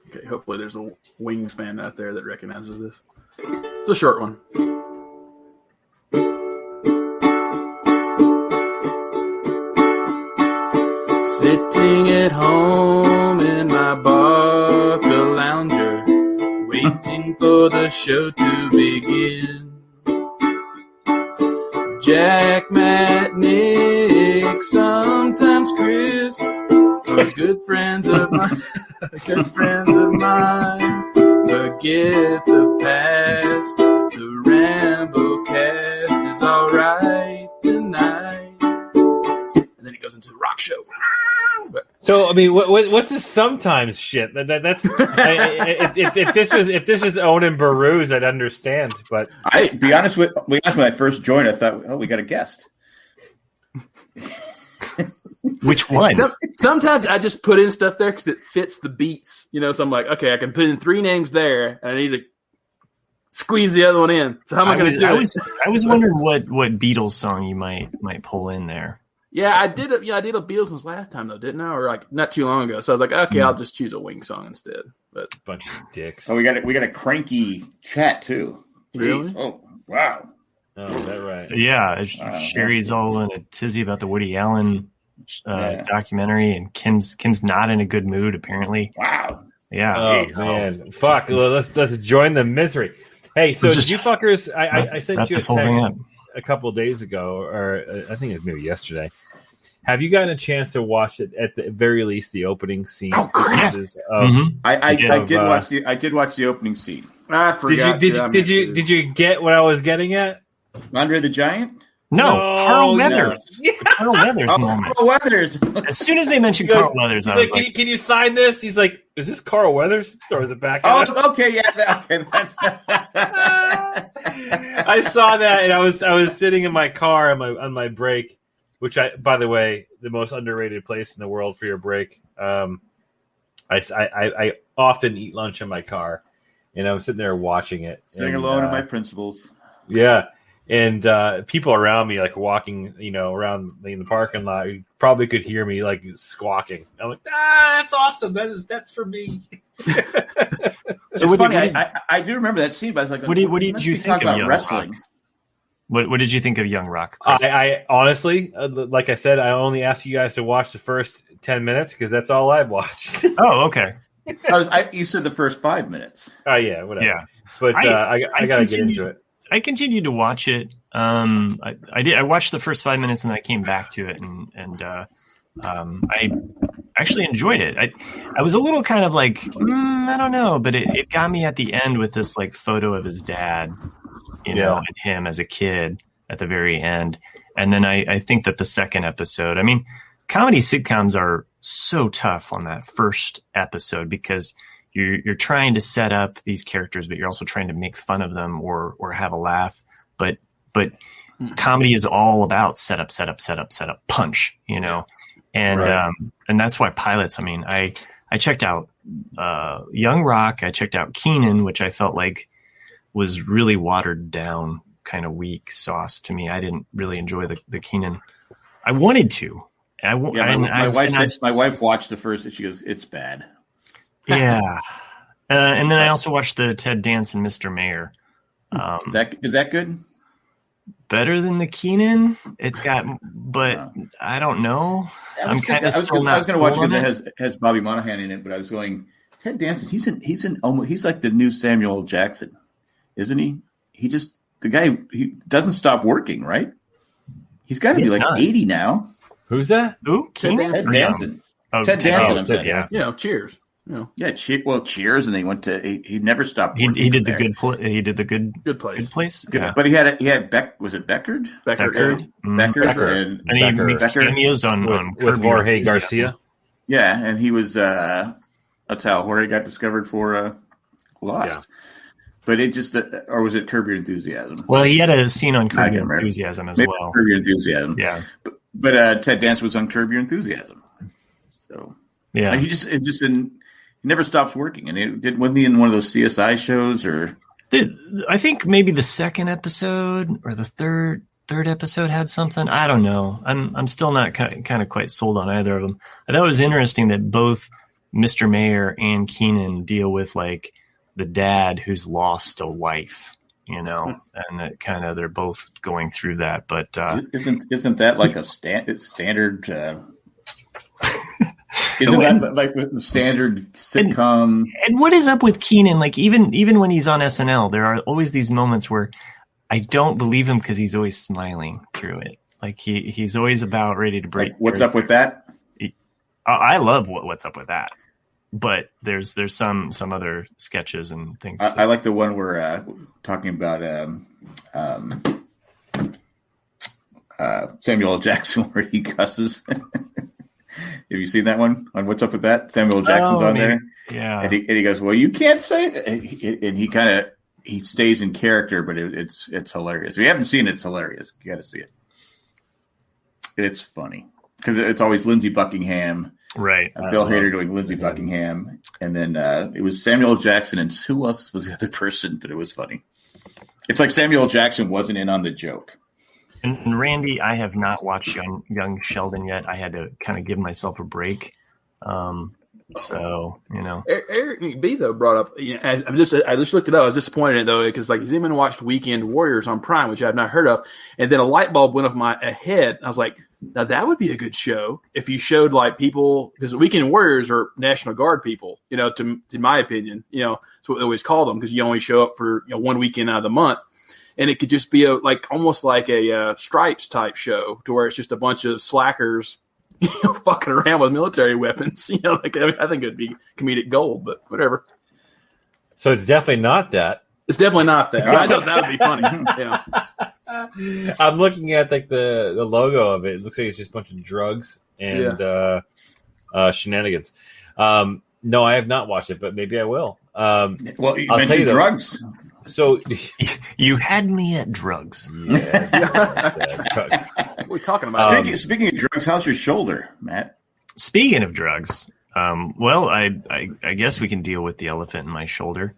Okay, hopefully there's a Wings fan out there that recognizes this. It's a short one. Sitting at home in my Barca lounger, waiting for the show to begin. Jack, Matt, Nick, sometimes Chris are good friends of mine. Good friends of mine. Forget the past. The Ramblecast is alright tonight. And then it goes into the rock show. So I mean, what's this sometimes shit? That's if this was Owen Baruz, I'd understand. But I be honest when I first joined, I thought, oh, we got a guest. Which one? Sometimes I just put in stuff there because it fits the beats, So I'm like, okay, I can put in 3 names there, and I need to squeeze the other one in. So how am I going to do it? I was wondering what Beatles song you might pull in there. Yeah, I did. I did a Beatles ones last time though, didn't I? Or like not too long ago. So I was like, okay, I'll just choose a Wing song instead. But bunch of dicks. Oh, we got a cranky chat too. Really? Oh, wow. Oh, is that right? Yeah, Sherry's all in a tizzy about the Woody Allen documentary, and Kim's not in a good mood apparently. Wow. Yeah. Oh man, fuck. Well, let's join the misery. Hey, so did you fuckers? I sent you a text a couple of days ago, or I think it was maybe yesterday. Have you gotten a chance to watch it at the very least the opening scene? I did watch the opening scene. I forgot. Did you get what I was getting at? Andre the Giant? No, Carl Weathers. No. Carl Weathers moment. Carl Weathers. As soon as they mentioned Carl Weathers, I was like, can you sign this? He's like, is this Carl Weathers? Throws it back. Oh, okay, yeah, okay. I saw that, and I was sitting in my car on my break, which by the way, the most underrated place in the world for your break. I often eat lunch in my car, and I'm sitting there watching it, Sitting alone in my principles. Yeah. And people around me, like walking, around in the parking lot, you probably could hear me like squawking. I'm like, that's awesome. That's for me. So it's funny. I do remember that scene, but I was like, what did you think of Young wrestling? Rock? What did you think of Young Rock? I honestly, like I said, I only asked you guys to watch the first 10 minutes because that's all I've watched. Oh, okay. You said the first 5 minutes. Oh yeah, whatever. Yeah, but I gotta get into it. I continued to watch it. I did. I watched the first 5 minutes and then I came back to it, and I actually enjoyed it. I was a little kind of like, I don't know, but it got me at the end with this like photo of his dad, and him as a kid at the very end. And then I think that the second episode, I mean, comedy sitcoms are so tough on that first episode because you're trying to set up these characters, but you're also trying to make fun of them or have a laugh. But comedy is all about set up, punch, and right. And that's why pilots. I mean, I checked out Young Rock. I checked out Keenan, which I felt like was really watered down, kind of weak sauce to me. I didn't really enjoy the Keenan. I wanted to. My wife watched the first, and she goes, "It's bad." Yeah. And then I also watched the Ted Danson Mr. Mayor. Is that good? Better than the Keenan? It's got, but I don't know. I was going to watch it because it has Bobby Monahan in it, but I was going, Ted Danson, he's like the new Samuel L. Jackson, isn't he? He doesn't stop working, right? He's got to be like 80 now. Who's that? Who? Ted Danson. Ted Danson, I'm saying. Yeah. Cheers. Yeah, Cheers, and they went to. He never stopped. He did the good. He did the good place. Good place. Good. Yeah. But he had Beck. Was it Beckard? Becker. And he makes cameos on with Jorge Garcia. Yeah, and he was. That's how Jorge got discovered for Lost. Yeah. But it just, or was it Curb Your Enthusiasm? Well, he had a scene on Curb Your Enthusiasm as well. Curb Your Enthusiasm. Yeah. But Ted Danson was on Curb Your Enthusiasm. So yeah, he never stops working, and wasn't he in one of those CSI shows or? I think maybe the second episode or the third episode had something. I don't know. I'm still not kind of quite sold on either of them. I thought it was interesting that both Mr. Mayor and Keenan deal with like the dad who's lost a wife, and that kind of they're both going through that. But isn't that like a standard? Isn't that like the standard sitcom? And what is up with Keenan? Like even when he's on SNL, there are always these moments where I don't believe him because he's always smiling through it. Like he's always about ready to break. Like, what's up with that? I love what's up with that. But there's some other sketches and things. I like the one where talking about Samuel L. Jackson where he cusses. Have you seen that one on What's Up With That? Samuel L. Jackson's on there. Yeah. And he goes, well, you can't say that. And he stays in character, but it's hilarious. If you haven't seen it, it's hilarious. You got to see it. It's funny because it's always Lindsey Buckingham. Right. Bill Hader doing Lindsey Buckingham. And then it was Samuel L. Jackson, and who else was the other person? But it was funny. It's like Samuel L. Jackson wasn't in on the joke. And Randy, I have not watched Young Sheldon yet. I had to kind of give myself a break. So, Eric B, though, brought up, I just looked it up. I was disappointed in it, though, because like he's even watched Weekend Warriors on Prime, which I have not heard of. And then a light bulb went off my head. I was like, now that would be a good show if you showed like people, because Weekend Warriors are National Guard people, to my opinion, that's what they always call them because you only show up for 1 weekend out of the month. And it could just be almost like a Stripes type show to where it's just a bunch of slackers, fucking around with military weapons. I think it would be comedic gold, but whatever. So it's definitely not that. It's definitely not that. I know that would be funny. I'm looking at like the logo of it. It looks like it's just a bunch of drugs and shenanigans. No, I have not watched it, but maybe I will. Well, you mentioned drugs. So you had me at drugs. Yeah. What are we talking about? Speaking of drugs, how's your shoulder, Matt? Speaking of drugs, well, I guess we can deal with the elephant in my shoulder.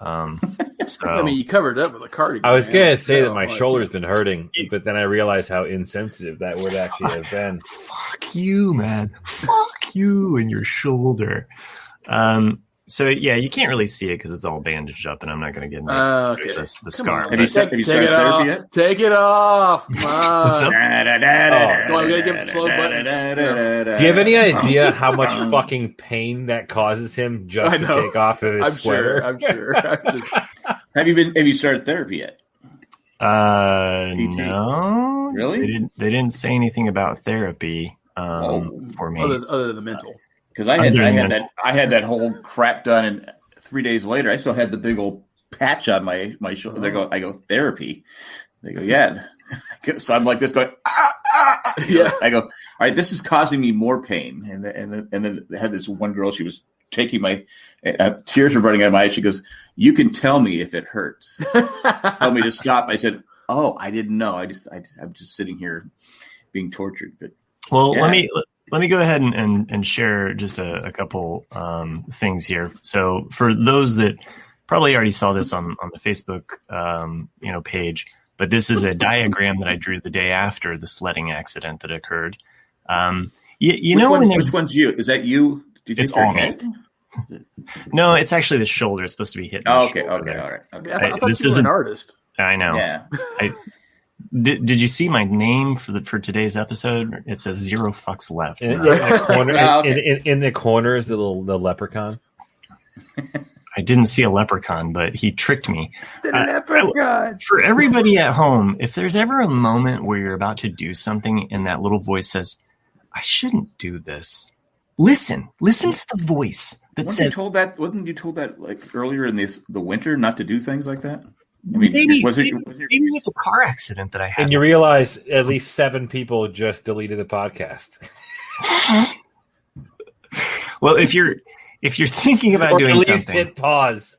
So you covered it up with a cardigan. I was going to say that my shoulder's been hurting, but then I realized how insensitive that would actually have been. Fuck you, man. Fuck you and your shoulder. So, yeah, you can't really see it because it's all bandaged up, and I'm not going to get into the scar. Have you started therapy yet? Take it off. Come on. Do you have any idea how much fucking pain that causes him just to take off of his sweater? I'm sure. Have you started therapy yet? No. Really? They didn't say anything about therapy for me. Other than the mental. Because I had that whole crap done, and 3 days later, I still had the big old patch on my shoulder. I go therapy. They go, yeah. So I'm like this going, Yeah. I go, all right, this is causing me more pain. And then they had this one girl. She was taking my tears were running out of my eyes. She goes, you can tell me if it hurts. Tell me to stop. I said, oh, I didn't know. I'm just sitting here being tortured. But Let me go ahead and share just a couple things here. So for those that probably already saw this on the Facebook page, but this is a diagram that I drew the day after the sledding accident that occurred. Which one's you? Is that you? Did you it's all me. No, it's actually the shoulder. It's supposed to be hitting. Oh, okay, all right. Okay. I thought you were an artist. I know. Yeah. Did you see my name for today's episode? It says 0 fucks left. In the corner is the leprechaun. I didn't see a leprechaun, but he tricked me. Leprechaun. For everybody at home, if there's ever a moment where you're about to do something and that little voice says, I shouldn't do this. Listen to the voice that says. Wasn't you told that like earlier in the winter not to do things like that? I mean, maybe with the car accident that I had. And you realize at least 7 people just deleted the podcast. Well, if you're thinking about doing something, at least hit pause.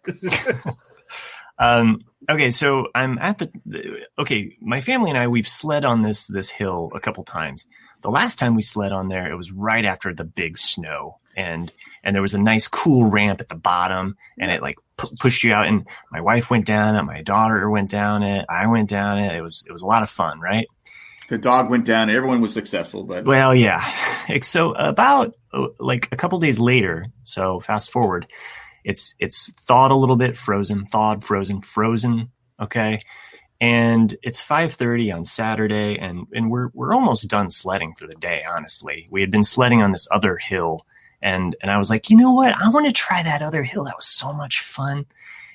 Okay, so I'm at my family and I, we've sled on this hill a couple times. The last time we sled on there, it was right after the big snow, and there was a nice cool ramp at the bottom, and it like pushed you out. And my wife went down it, my daughter went down it, I went down it. It was a lot of fun, right? The dog went down. Everyone was successful, but well, yeah. So about like a couple days later, so fast forward, it's thawed a little bit, frozen, thawed, frozen. Okay. And it's 5:30 on Saturday, and we're almost done sledding for the day. Honestly, we had been sledding on this other hill, and I was like, you know what? I want to try that other hill. That was so much fun.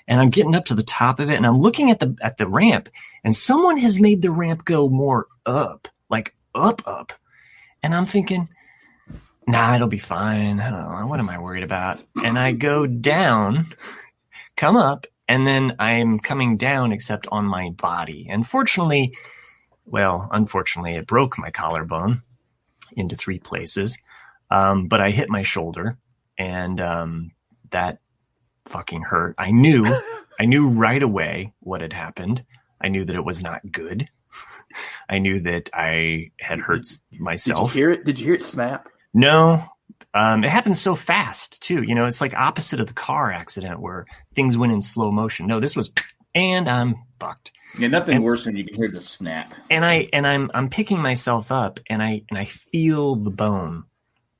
And I'm getting up to the top of it, and I'm looking at the ramp, and someone has made the ramp go more up, like up. And I'm thinking, nah, it'll be fine. I don't know. What am I worried about? And I go down, come up, and then I'm coming down except on my body. And unfortunately, it broke my collarbone into 3 places. But I hit my shoulder, and that fucking hurt. I knew right away what had happened. I knew that it was not good. I knew that I had hurt myself. Did you hear it? Did you hear it snap? No. It happened so fast too. You know, it's like opposite of the car accident where things went in slow motion. No, this was, and I'm fucked. Yeah, nothing worse than you can hear the snap. And I'm picking myself up, and I feel the bone.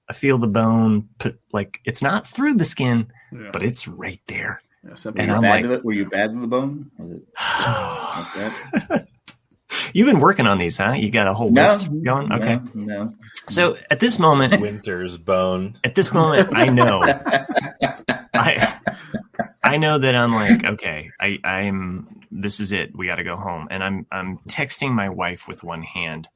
I feel the bone put, like, it's not through the skin, but it's right there. Yeah, and were you bad with the bone? Was it like that? You've been working on these, huh? You got a whole list going? Okay. No. So at this moment, Winter's bone. At this moment, I know. I know that I'm like, okay, this is it. We got to go home. And I'm texting my wife with one hand.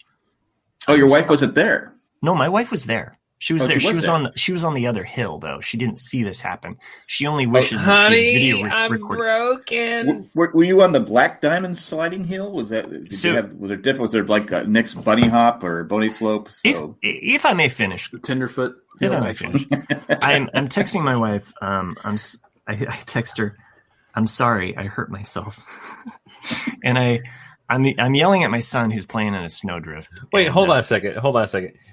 Oh, your wife wasn't there? No, my wife was there. She was there. She was on the other hill, though. She didn't see this happen. She only wishes that she video recorded. Broken. Were you on the Black Diamond sliding hill? Was that? Was there like a next bunny hop or bony slope? So. If I may finish, the Tenderfoot. If I may finish, I'm texting my wife. I text her, I'm sorry, I hurt myself, and I'm yelling at my son who's playing in a snowdrift. Wait, hold on a second.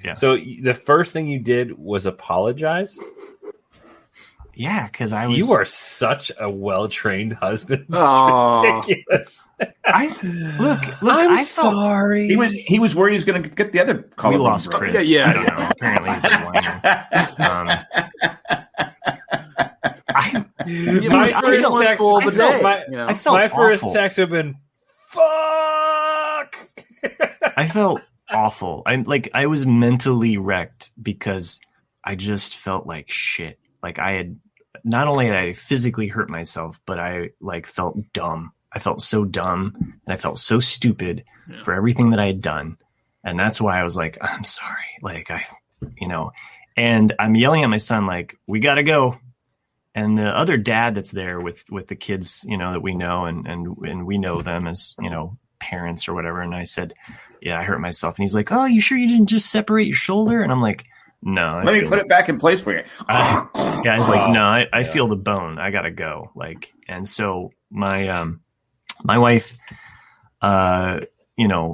Yeah. So the first thing you did was apologize? Yeah, because I was. You are such a well-trained husband. It's ridiculous. I'm sorry. He was worried he was going to get the other collarbone. We lost Chris. Yeah. I don't know. Apparently he's whining. My first text would have been, fuck. I felt awful. I was mentally wrecked because I just felt like shit. Like I had not only had I physically hurt myself, but I felt dumb. I felt so dumb and I felt so stupid for everything that I had done. And that's why I was like, I'm sorry. And I'm yelling at my son, like, we got to go. And the other dad that's there with the kids, that we know and we know them as, parents or whatever. And I said, yeah, I hurt myself. And he's like, oh, you sure you didn't just separate your shoulder? And I'm like, no. Let me put it back in place for you. He's like, no, I feel the bone. I got to go. And so my wife,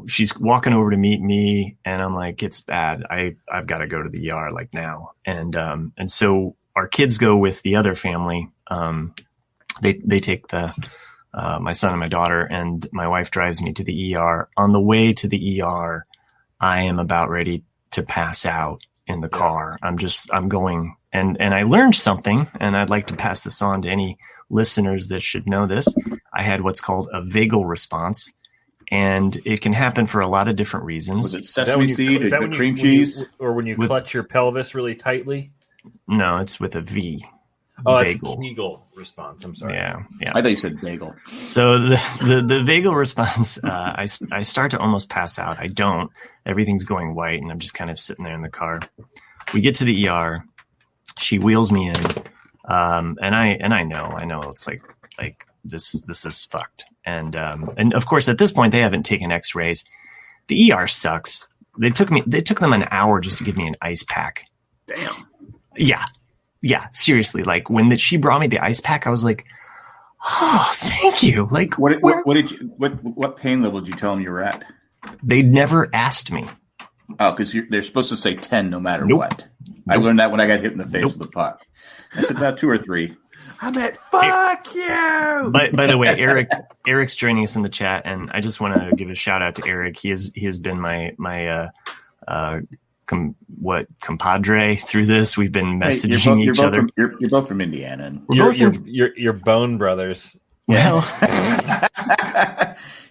she's walking over to meet me and I'm like, it's bad. I've got to go to the ER now. And so our kids go with the other family. They take my son and my daughter, and my wife drives me to the ER. On the way to the ER, I am about ready to pass out in the car. I'm going, and I learned something, and I'd like to pass this on to any listeners that should know this. I had what's called a vagal response, and it can happen for a lot of different reasons. Was it sesame seed or cream cheese? Or when you clutch your pelvis really tightly? No, it's with a V. Oh, it's a Kegel response. I'm sorry. Yeah. I thought you said bagel. So the vagal response, I start to almost pass out. I don't. Everything's going white, and I'm just kind of sitting there in the car. We get to the ER. She wheels me in, and I know it's like this is fucked. And of course at this point they haven't taken X-rays. The ER sucks. They took them an hour just to give me an ice pack. Damn. Yeah, seriously. When she brought me the ice pack, I was like, "Oh, thank you." What pain level did you tell them you were at? They never asked me. Oh, because they're supposed to say 10 no matter what. I learned that when I got hit in the face with the puck. I said about 2 or 3. I'm at fuck you. By the way, Eric's joining us in the chat, and I just want to give a shout out to Eric. He has been my compadre through this. We've been messaging each other. You're both from Indiana. And you're bone brothers. Well,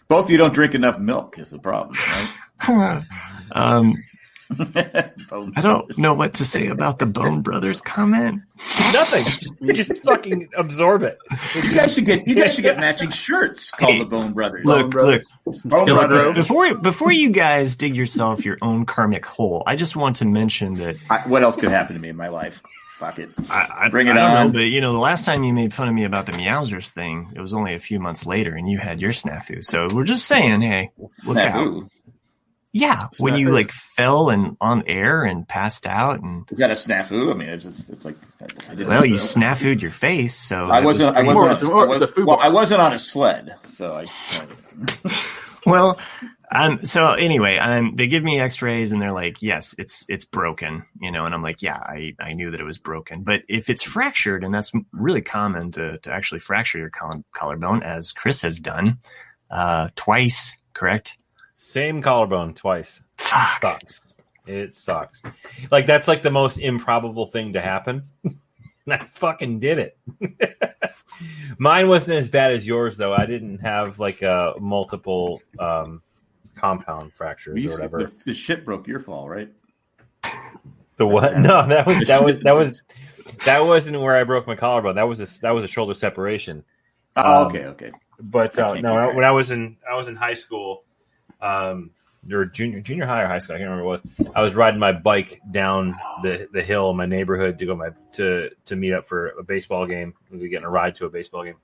both of you don't drink enough milk is the problem, right? I don't know what to say about the Bone Brothers comment. Nothing. You just fucking absorb it. You guys should get matching shirts called the Bone Brothers. Look. Bone Brothers. Before you guys dig yourself your own karmic hole, I just want to mention that. What else could happen to me in my life? Fuck it. Bring it I on. don't know, but the last time you made fun of me about the Meowsers thing, it was only a few months later, and you had your snafu. So we're just saying, hey, look out. Yeah, snafu. When you fell and on air and passed out, and is that a snafu? I mean, it's like you snafu'd your face. So I wasn't on a sled, so well. So anyway, they give me X-rays and they're like, yes, it's broken, and I'm like, yeah, I knew that it was broken, but if it's fractured, and that's really common to actually fracture your collarbone, as Chris has done twice, correct? Same collarbone twice. Sucks. It sucks. That's the most improbable thing to happen. And I fucking did it. Mine wasn't as bad as yours, though. I didn't have multiple compound fractures or whatever. The shit broke your fall, right? The what? No, that wasn't where I broke my collarbone. That was a shoulder separation. Oh, okay. But when I was in high school, or junior high or high school, I can't remember what it was. I was riding my bike down the hill in my neighborhood to go to meet up for a baseball game. We were getting a ride to a baseball game.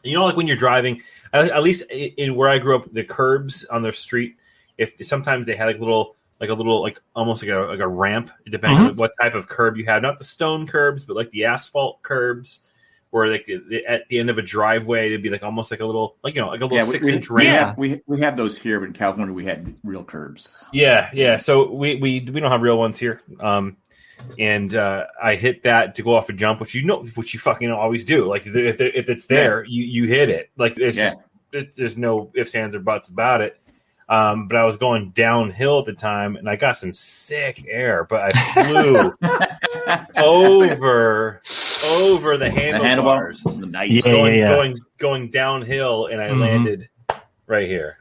When you're driving, at least in where I grew up, the curbs on the street, if sometimes they had a little almost like a ramp, depending on what type of curb you have. Not the stone curbs, but the asphalt curbs, where at the end of a driveway, it'd be almost like a little 6-inch ramp. We have those here, but in California we had real curbs. Yeah. So we don't have real ones here. And I hit that to go off a jump, which you fucking always do. If it's there, you hit it. Just there's no ifs, ands, or buts about it. But I was going downhill at the time, and I got some sick air, but I flew over the handlebars. Nice. Going downhill, and I landed right here.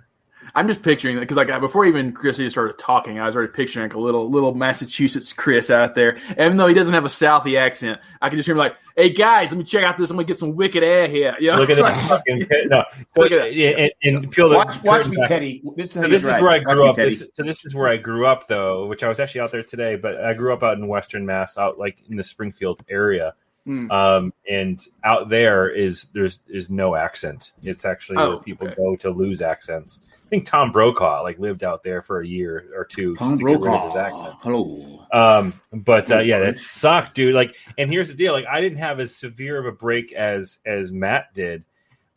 I'm just picturing that because before even Chrissy started talking, I was already picturing a little Massachusetts Chris out there. Even though he doesn't have a Southie accent, I can just hear him "Hey guys, let me check out this. I'm gonna get some wicked air here." Look at this fucking no. Look at it and peel the watch me, Teddy. This is where I grew up. This is where I grew up, though, which I was actually out there today. But I grew up out in Western Mass, out in the Springfield area. And out there there's no accent. It's actually people go to lose accents. I think Tom Brokaw lived out there for a year or two. Tom to Brokaw, get rid of his accent. Hello. But that sucked, dude. And here's the deal: I didn't have as severe of a break as Matt did,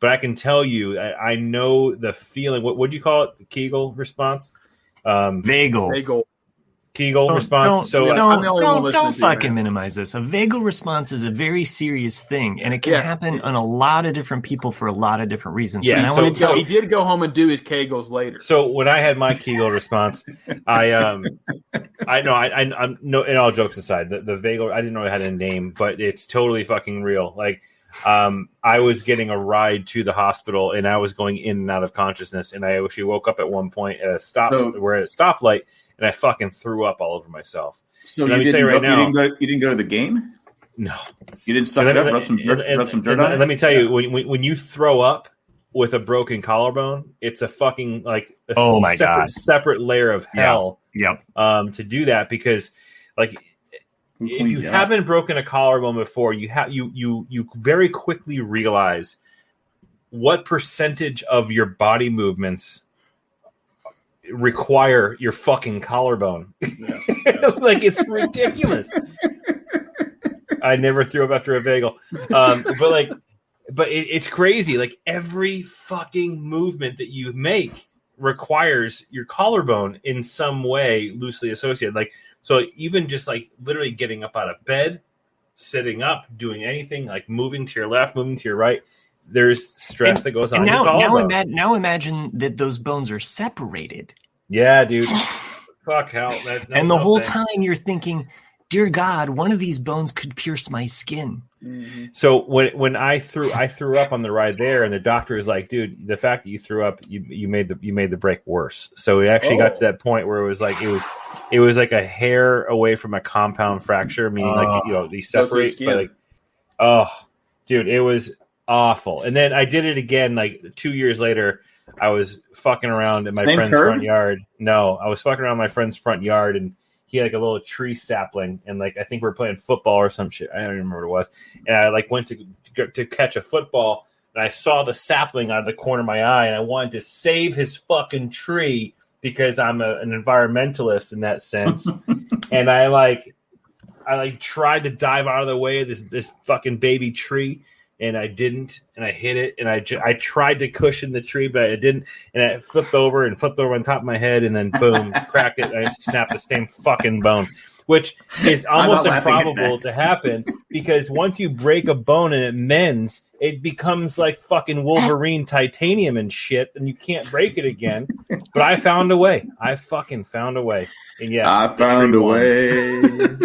but I can tell you, I know the feeling. What do you call it? The Kegel response? Vagal. Kegel response. Don't fucking minimize this. A vagal response is a very serious thing, and it can happen on a lot of different people for a lot of different reasons. Yeah, he did go home and do his Kegels later. So when I had my Kegel response, I'm no. In all jokes aside, the vagal, I didn't know it had a name, but it's totally fucking real. I was getting a ride to the hospital, and I was going in and out of consciousness, and I actually woke up at one point at a stoplight. And I fucking threw up all over myself. So you didn't go to the game? No. You didn't suck it up, rub some dirt on it? Let me tell you, when you throw up with a broken collarbone, it's a fucking separate layer of hell. To do that, because if you haven't broken a collarbone before, you very quickly realize what percentage of your body movements require your fucking collarbone. It's ridiculous. I never threw up after a vagal. But it's crazy. Every fucking movement that you make requires your collarbone in some way loosely associated. So even just literally getting up out of bed sitting up, doing anything, like moving to your left, moving to your right, there's stress that goes on. Now imagine that those bones are separated. Yeah, dude. Fuck hell. And the whole time you're thinking, dear God, one of these bones could pierce my skin. Mm-hmm. So when I threw up on the ride there, and the doctor is like, dude, the fact that you threw up, you made the break worse. So it actually got to that point where it was like a hair away from a compound fracture, meaning they separate. But like, oh, dude, it was awful. And then I did it again like 2 years later. I was fucking around in my friend's front yard. No, I was fucking around my friend's front yard, and he had like a little tree sapling, and like I think we were playing football or some shit. I don't even remember what it was. And I like went to catch a football, and I saw the sapling out of the corner of my eye, and I wanted to save his fucking tree because I'm an environmentalist in that sense. And I tried to dive out of the way of this fucking baby tree. And I didn't, and I hit it, and I tried to cushion the tree, but I didn't, and it flipped over on top of my head, and then boom, cracked it, and I snapped the same fucking bone, which is almost improbable to happen, because once you break a bone and it mends, it becomes like fucking Wolverine titanium and shit, and you can't break it again. But I found a way. I fucking found a way. And yes, I found a way.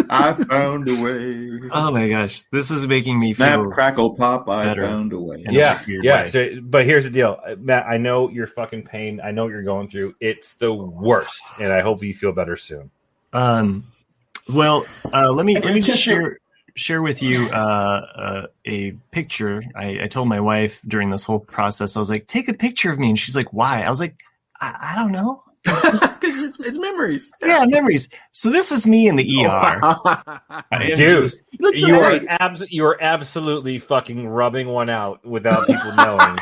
I found a way. Oh my gosh, this is making me feel snap, crackle, pop. I found a way. Yeah. So, but here's the deal, Matt. I know your fucking pain. I know what you're going through. It's the worst, and I hope you feel better soon. Well, let me just share with you a picture. I told my wife during this whole process, I was like, take a picture of me. And she's like, why? I was like, I don't know. Because it's memories. Yeah, memories. So this is me in the ER. Dude, you are absolutely fucking rubbing one out without people knowing.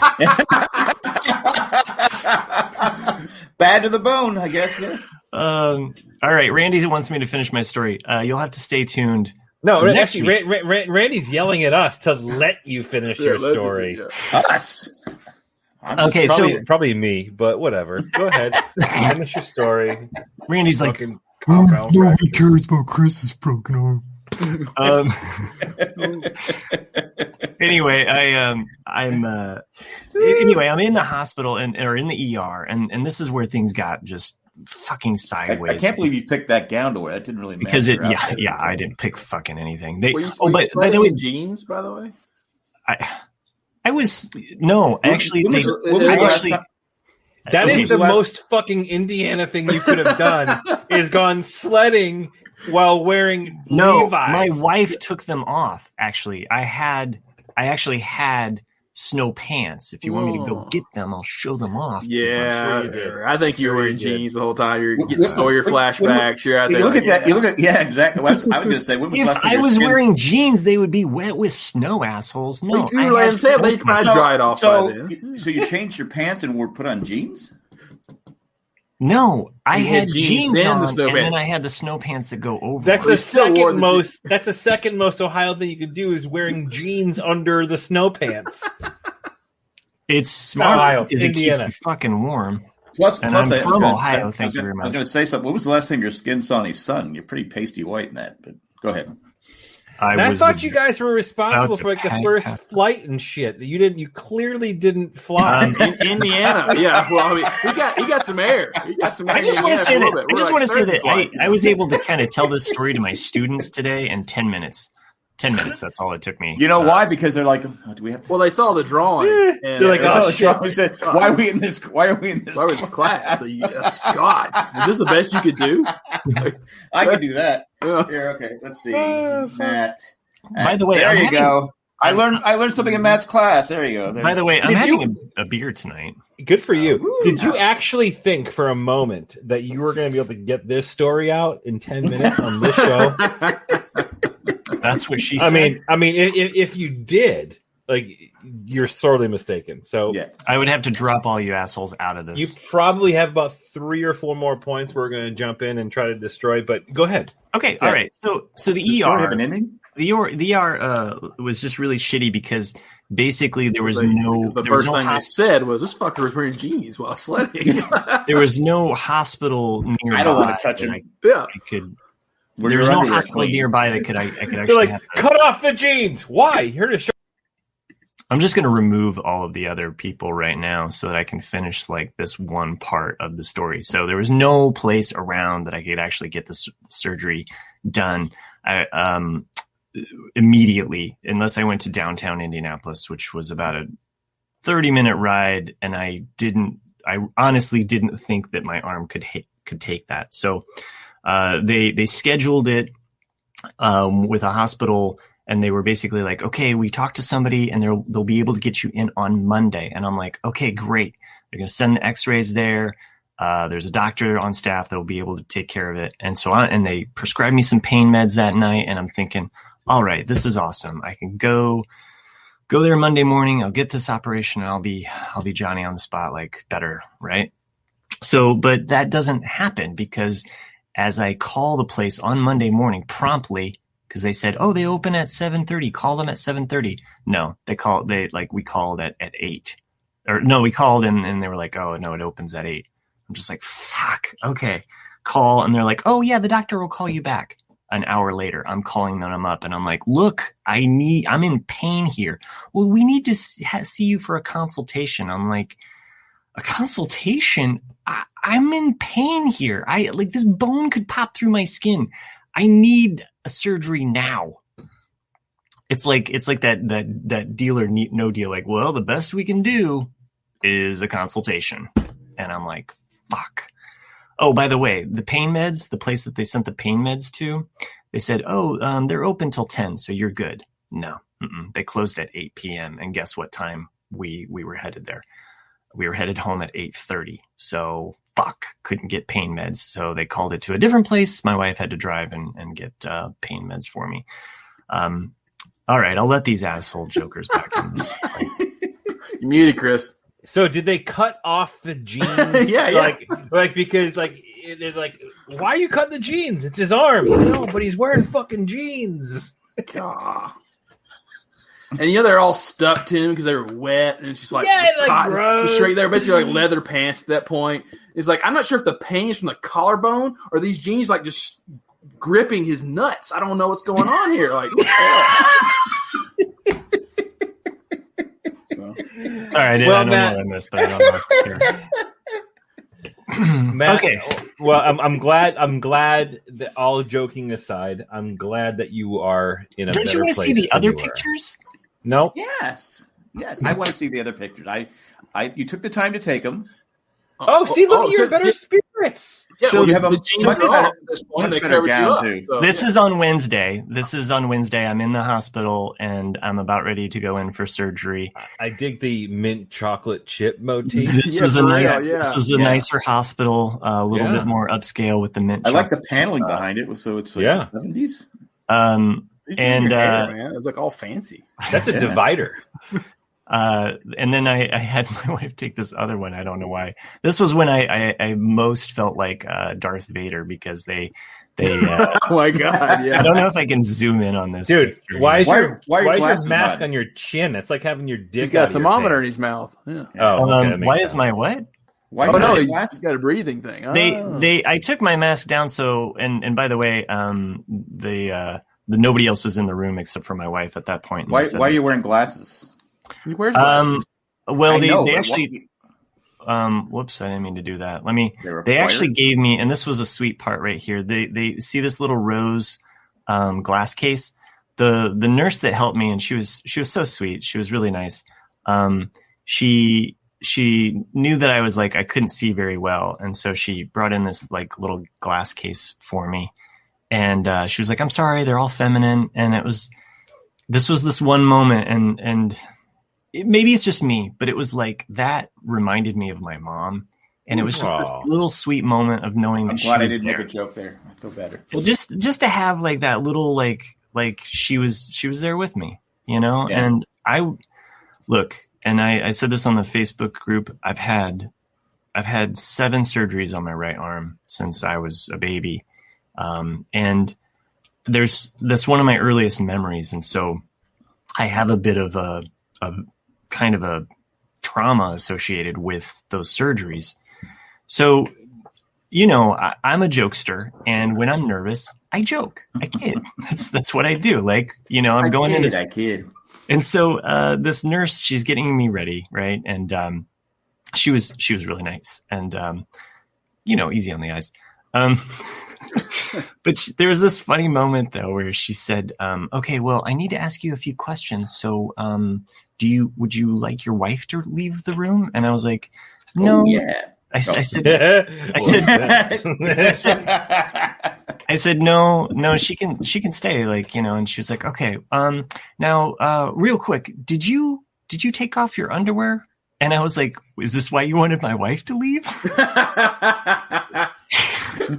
Bad to the bone, I guess. Yeah. All right, Randy wants me to finish my story. You'll have to stay tuned. No, actually, Randy's yelling at us to let you finish your story. Us. Okay, probably me, but whatever. Go ahead, finish your story. Randy's like, nobody cares about Chris's broken arm. Anyway, I'm in the hospital or in the ER, and this is where things got just fucking sideways. I can't believe you picked that gown to wear. That didn't really matter. Because I didn't pick fucking anything. Were you by the way, jeans, by the way? I was actually. That is the most fucking Indiana thing you could have done. Is gone sledding while wearing Levi's. My wife took them off. Actually, I actually had snow pants. If you want me to go get them, I'll show them off. Yeah, I think you were wearing jeans the whole time. You're getting Sawyer flashbacks. You're out there. You look at that. You look at exactly. I was going to say, when was if I was wearing jeans, they would be wet with snow, assholes. No, you were they probably dried off by then. So you changed your pants and were put on jeans? No, I had jeans on, and then I had the snow pants that go over. That's the second most. That's the second most Ohio thing you could do is wearing jeans under the snow pants. It's smart because it keeps me fucking warm. Plus, I'm from Ohio. Thank you very much. I was going to say something. When was the last time your skin saw any sun? You're pretty pasty white in that. But go ahead. I thought you guys were responsible for like the first flight and shit. You clearly didn't fly in Indiana. Yeah, well, I mean, he got some air. I just want to say that I was able to kind of tell this story to my students today in 10 minutes. 10 minutes. That's all it took me. You know why? Because they're like, do we have? Well, they saw the drawing. And they're like, they said, why are we in this? Why are we in this class? God, is this the best you could do? I could do that. Here, okay. Let's see, Matt. By the way, there you go. I learned something in Matt's class. There you go. By the way, I'm having a beer tonight. Good for you. Ooh, did you actually think for a moment that you were going to be able to get this story out in 10 minutes on this show? That's what she said. I mean, if you did, like, you're sorely mistaken. So yeah. I would have to drop all you assholes out of this. You probably have about 3 or 4 more points we're going to jump in and try to destroy. But go ahead. Okay, all right. So the ER have an ending? The ER was just really shitty because basically there was no. The first thing they said was, "This fucker was wearing jeans while sledding." There was no hospital nearby. I don't want to touch him. I could there was no hospital nearby that I could actually. They're like, cut off the jeans. Why? Here to show. I'm just going to remove all of the other people right now so that I can finish like this one part of the story. So there was no place around that I could actually get this surgery done immediately, unless I went to downtown Indianapolis, which was about a 30-minute ride. And I honestly didn't think that my arm could take that. So they scheduled it with a hospital. And they were basically like, okay, we talked to somebody and they'll be able to get you in on Monday. And I'm like, okay, great. They're going to send the x-rays there. There's a doctor on staff that will be able to take care of it. And so and they prescribed me some pain meds that night. And I'm thinking, all right, this is awesome. I can go there Monday morning. I'll get this operation and I'll be Johnny on the spot, like better. Right. So, but that doesn't happen because as I call the place on Monday morning promptly, because they said, oh, they open at 7:30. Call them at 7:30. No, we called at 8. Or no, we called and they were like, oh, no, it opens at 8. I'm just like, fuck. Okay. Call. And they're like, oh, yeah, the doctor will call you back. An hour later, I'm calling them up and I'm like, look, I'm in pain here. Well, we need to see you for a consultation. I'm like, a consultation? I'm in pain here. This bone could pop through my skin. I need a surgery now. It's like that deal or no deal. Like, well, the best we can do is a consultation. And I'm like, fuck. Oh, by the way, the pain meds, the place that they sent the pain meds to, they said, oh, they're open till 10, so you're good. No, they closed at 8 p.m. And guess what time we were headed there? We were headed home at 8:30. So fuck, couldn't get pain meds. So they called it to a different place. My wife had to drive and get pain meds for me. All right, I'll let these asshole jokers back in this. You're muted, Chris. So did they cut off the jeans? Yeah. Like because like they're like, why are you cutting the jeans? It's his arm. No, but he's wearing fucking jeans. God. And they're all stuck to him because they were wet, and it's just like gross. Straight there, basically like leather pants at that point. It's like I'm not sure if the pain is from the collarbone or these jeans like just gripping his nuts. I don't know what's going on here. Like, sorry, I don't know what I missed, but I don't know. Matt, okay. Well, I'm glad that, all joking aside, I'm glad that you are in a better place. Don't you want to see the other pictures? No. Yes. I want to see the other pictures. You took the time to take them. Look at your better spirits. Yeah, so you have a much better gown too. So, this is on Wednesday. I'm in the hospital and I'm about ready to go in for surgery. I dig the mint chocolate chip motif. This was a nicer hospital, a little bit more upscale with the mint. I like the paneling behind it, so it's like the 70s. It was like all fancy. That's a divider. And then I had my wife take this other one. I don't know why. This was when I most felt like Darth Vader because they oh my God! Yeah. I don't know if I can zoom in on this, dude. picture. Why is your mask on your chin? That's like having your dick. He's got a thermometer in his mouth. Yeah. Oh, okay, why is my what? He's got a breathing thing. I took my mask down. So and by the way, nobody else was in the room except for my wife at that point. Why are you wearing glasses? He wears glasses. Well, they actually. Whoops! I didn't mean to do that. They actually gave me, and this was a sweet part right here. They see this little rose glass case. The nurse that helped me, and she was so sweet. She was really nice. She knew that I was I couldn't see very well, and so she brought in this little glass case for me. And she was like, "I'm sorry, they're all feminine." And this was this one moment, and maybe it's just me, but it was that reminded me of my mom. And it was just this little sweet moment of knowing that she was there. I'm glad I didn't make a joke there. I feel better. Well, just to have that little, she was there with me, Yeah. And I said this on the Facebook group. I've had 7 surgeries on my right arm since I was a baby. And that's one of my earliest memories. And so I have a bit of a kind of a trauma associated with those surgeries. So I'm a jokester, and when I'm nervous, I joke. I kid. That's what I do. Like, I'm going into. I kid. And so this nurse, she's getting me ready, right? And she was really nice, and easy on the eyes. But there was this funny moment though where she said, "Okay, well, I need to ask you a few questions. So, would you like your wife to leave the room?" And I was like, "No." Oh, yeah. I said, no, she can stay, like, and she was like, okay, now, real quick, did you take off your underwear? And I was like, is this why you wanted my wife to leave?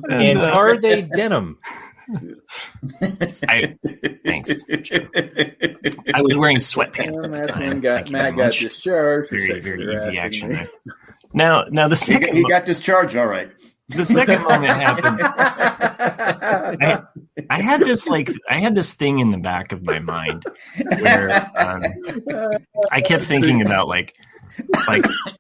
And are they denim? Thanks. I was wearing sweatpants at the time. Matt got discharged. Very easy action there. Now the second he got discharged. All right. The second moment happened. I had this thing in the back of my mind where I kept thinking about like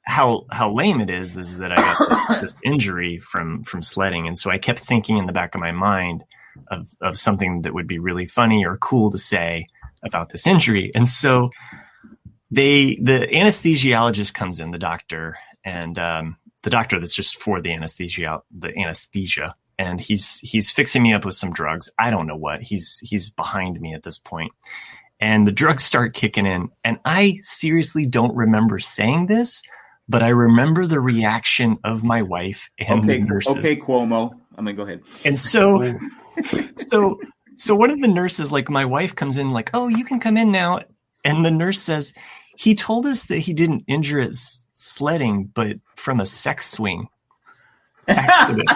how lame it is that I got this injury from sledding, and so I kept thinking in the back of my mind of something that would be really funny or cool to say about this injury, and so the anesthesiologist comes in, the doctor. And the doctor that's just for the anesthesia, and he's fixing me up with some drugs. I don't know what. He's behind me at this point. And the drugs start kicking in. And I seriously don't remember saying this, but I remember the reaction of my wife and the nurses. Okay, Cuomo. I mean, go ahead. And so one of the nurses, like my wife comes in like, oh, you can come in now. And the nurse says, he told us that he didn't injure his sledding, but from a sex swing accident.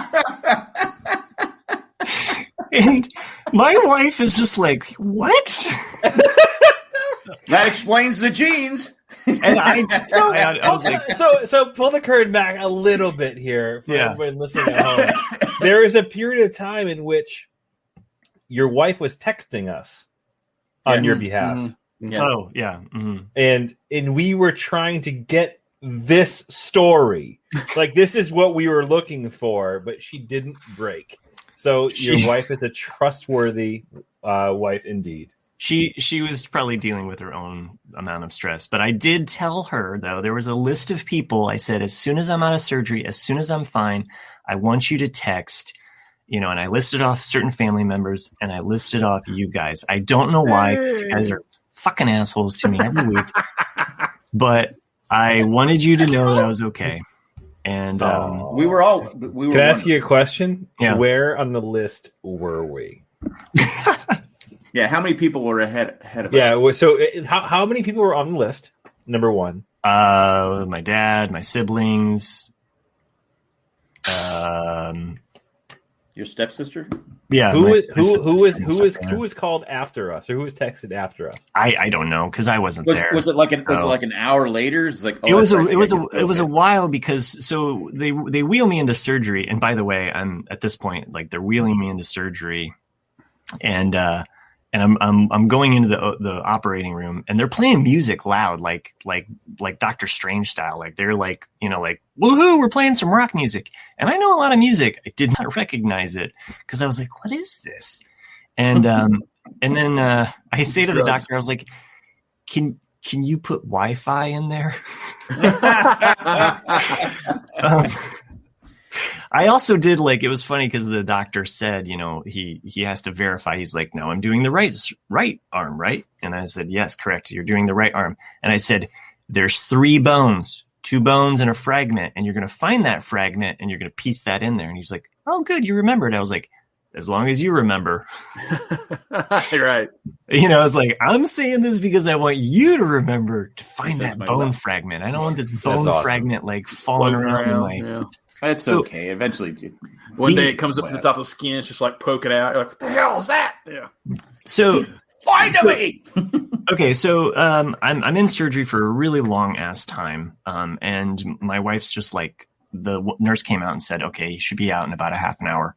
And my wife is just like, what? That explains the jeans. And I was like, so pull the curtain back a little bit here for everyone listening at home. There is a period of time in which your wife was texting us on your behalf. Mm-hmm. Yes. Oh, yeah. Mm-hmm. And we were trying to get this story. Like, this is what we were looking for, but she didn't break. So your wife is a trustworthy wife indeed. She was probably dealing with her own amount of stress. But I did tell her, though, there was a list of people. I said, as soon as I'm out of surgery, as soon as I'm fine, I want you to text, and I listed off certain family members, and I listed off you guys. I don't know why, because you guys are fucking assholes to me every week, but I wanted you to know that I was okay. And we were. Can I ask you a question? Yeah. Where on the list were we? Yeah, how many people were ahead of us? Yeah, so how many people were on the list? Number one, my dad, my siblings, your stepsister. Yeah. Who was called after us, or who was texted after us? I don't know, because I wasn't there. Was it like an hour later? It's like, it was a while, because so they wheel me into surgery, and by the way, I'm at this point, like, they're wheeling me into surgery, and I'm going into the operating room, and they're playing music loud, like Doctor Strange style. Like, they're like, like, woohoo, we're playing some rock music. And I know a lot of music. I did not recognize it, because I was like, what is this? And then I say to the doctor, I was like, can you put Wi-Fi in there? I also did, like, it was funny because the doctor said, he has to verify. He's like, no, I'm doing the right arm, right? And I said, yes, correct. You're doing the right arm. And I said, there's 3 bones, 2 bones and a fragment. And you're going to find that fragment and you're going to piece that in there. And he's like, oh, good. You remembered. I was like, as long as you remember. Right. I was like, I'm saying this because I want you to remember to find that bone fragment. I don't want this bone fragment like falling around. It's okay. Eventually, one day it comes up to the top of the skin. It's just like poking out. You're like, what the hell is that? Yeah. So finally, okay. So I'm in surgery for a really long ass time. And my wife's just like, the nurse came out and said, okay, you should be out in about a half an hour.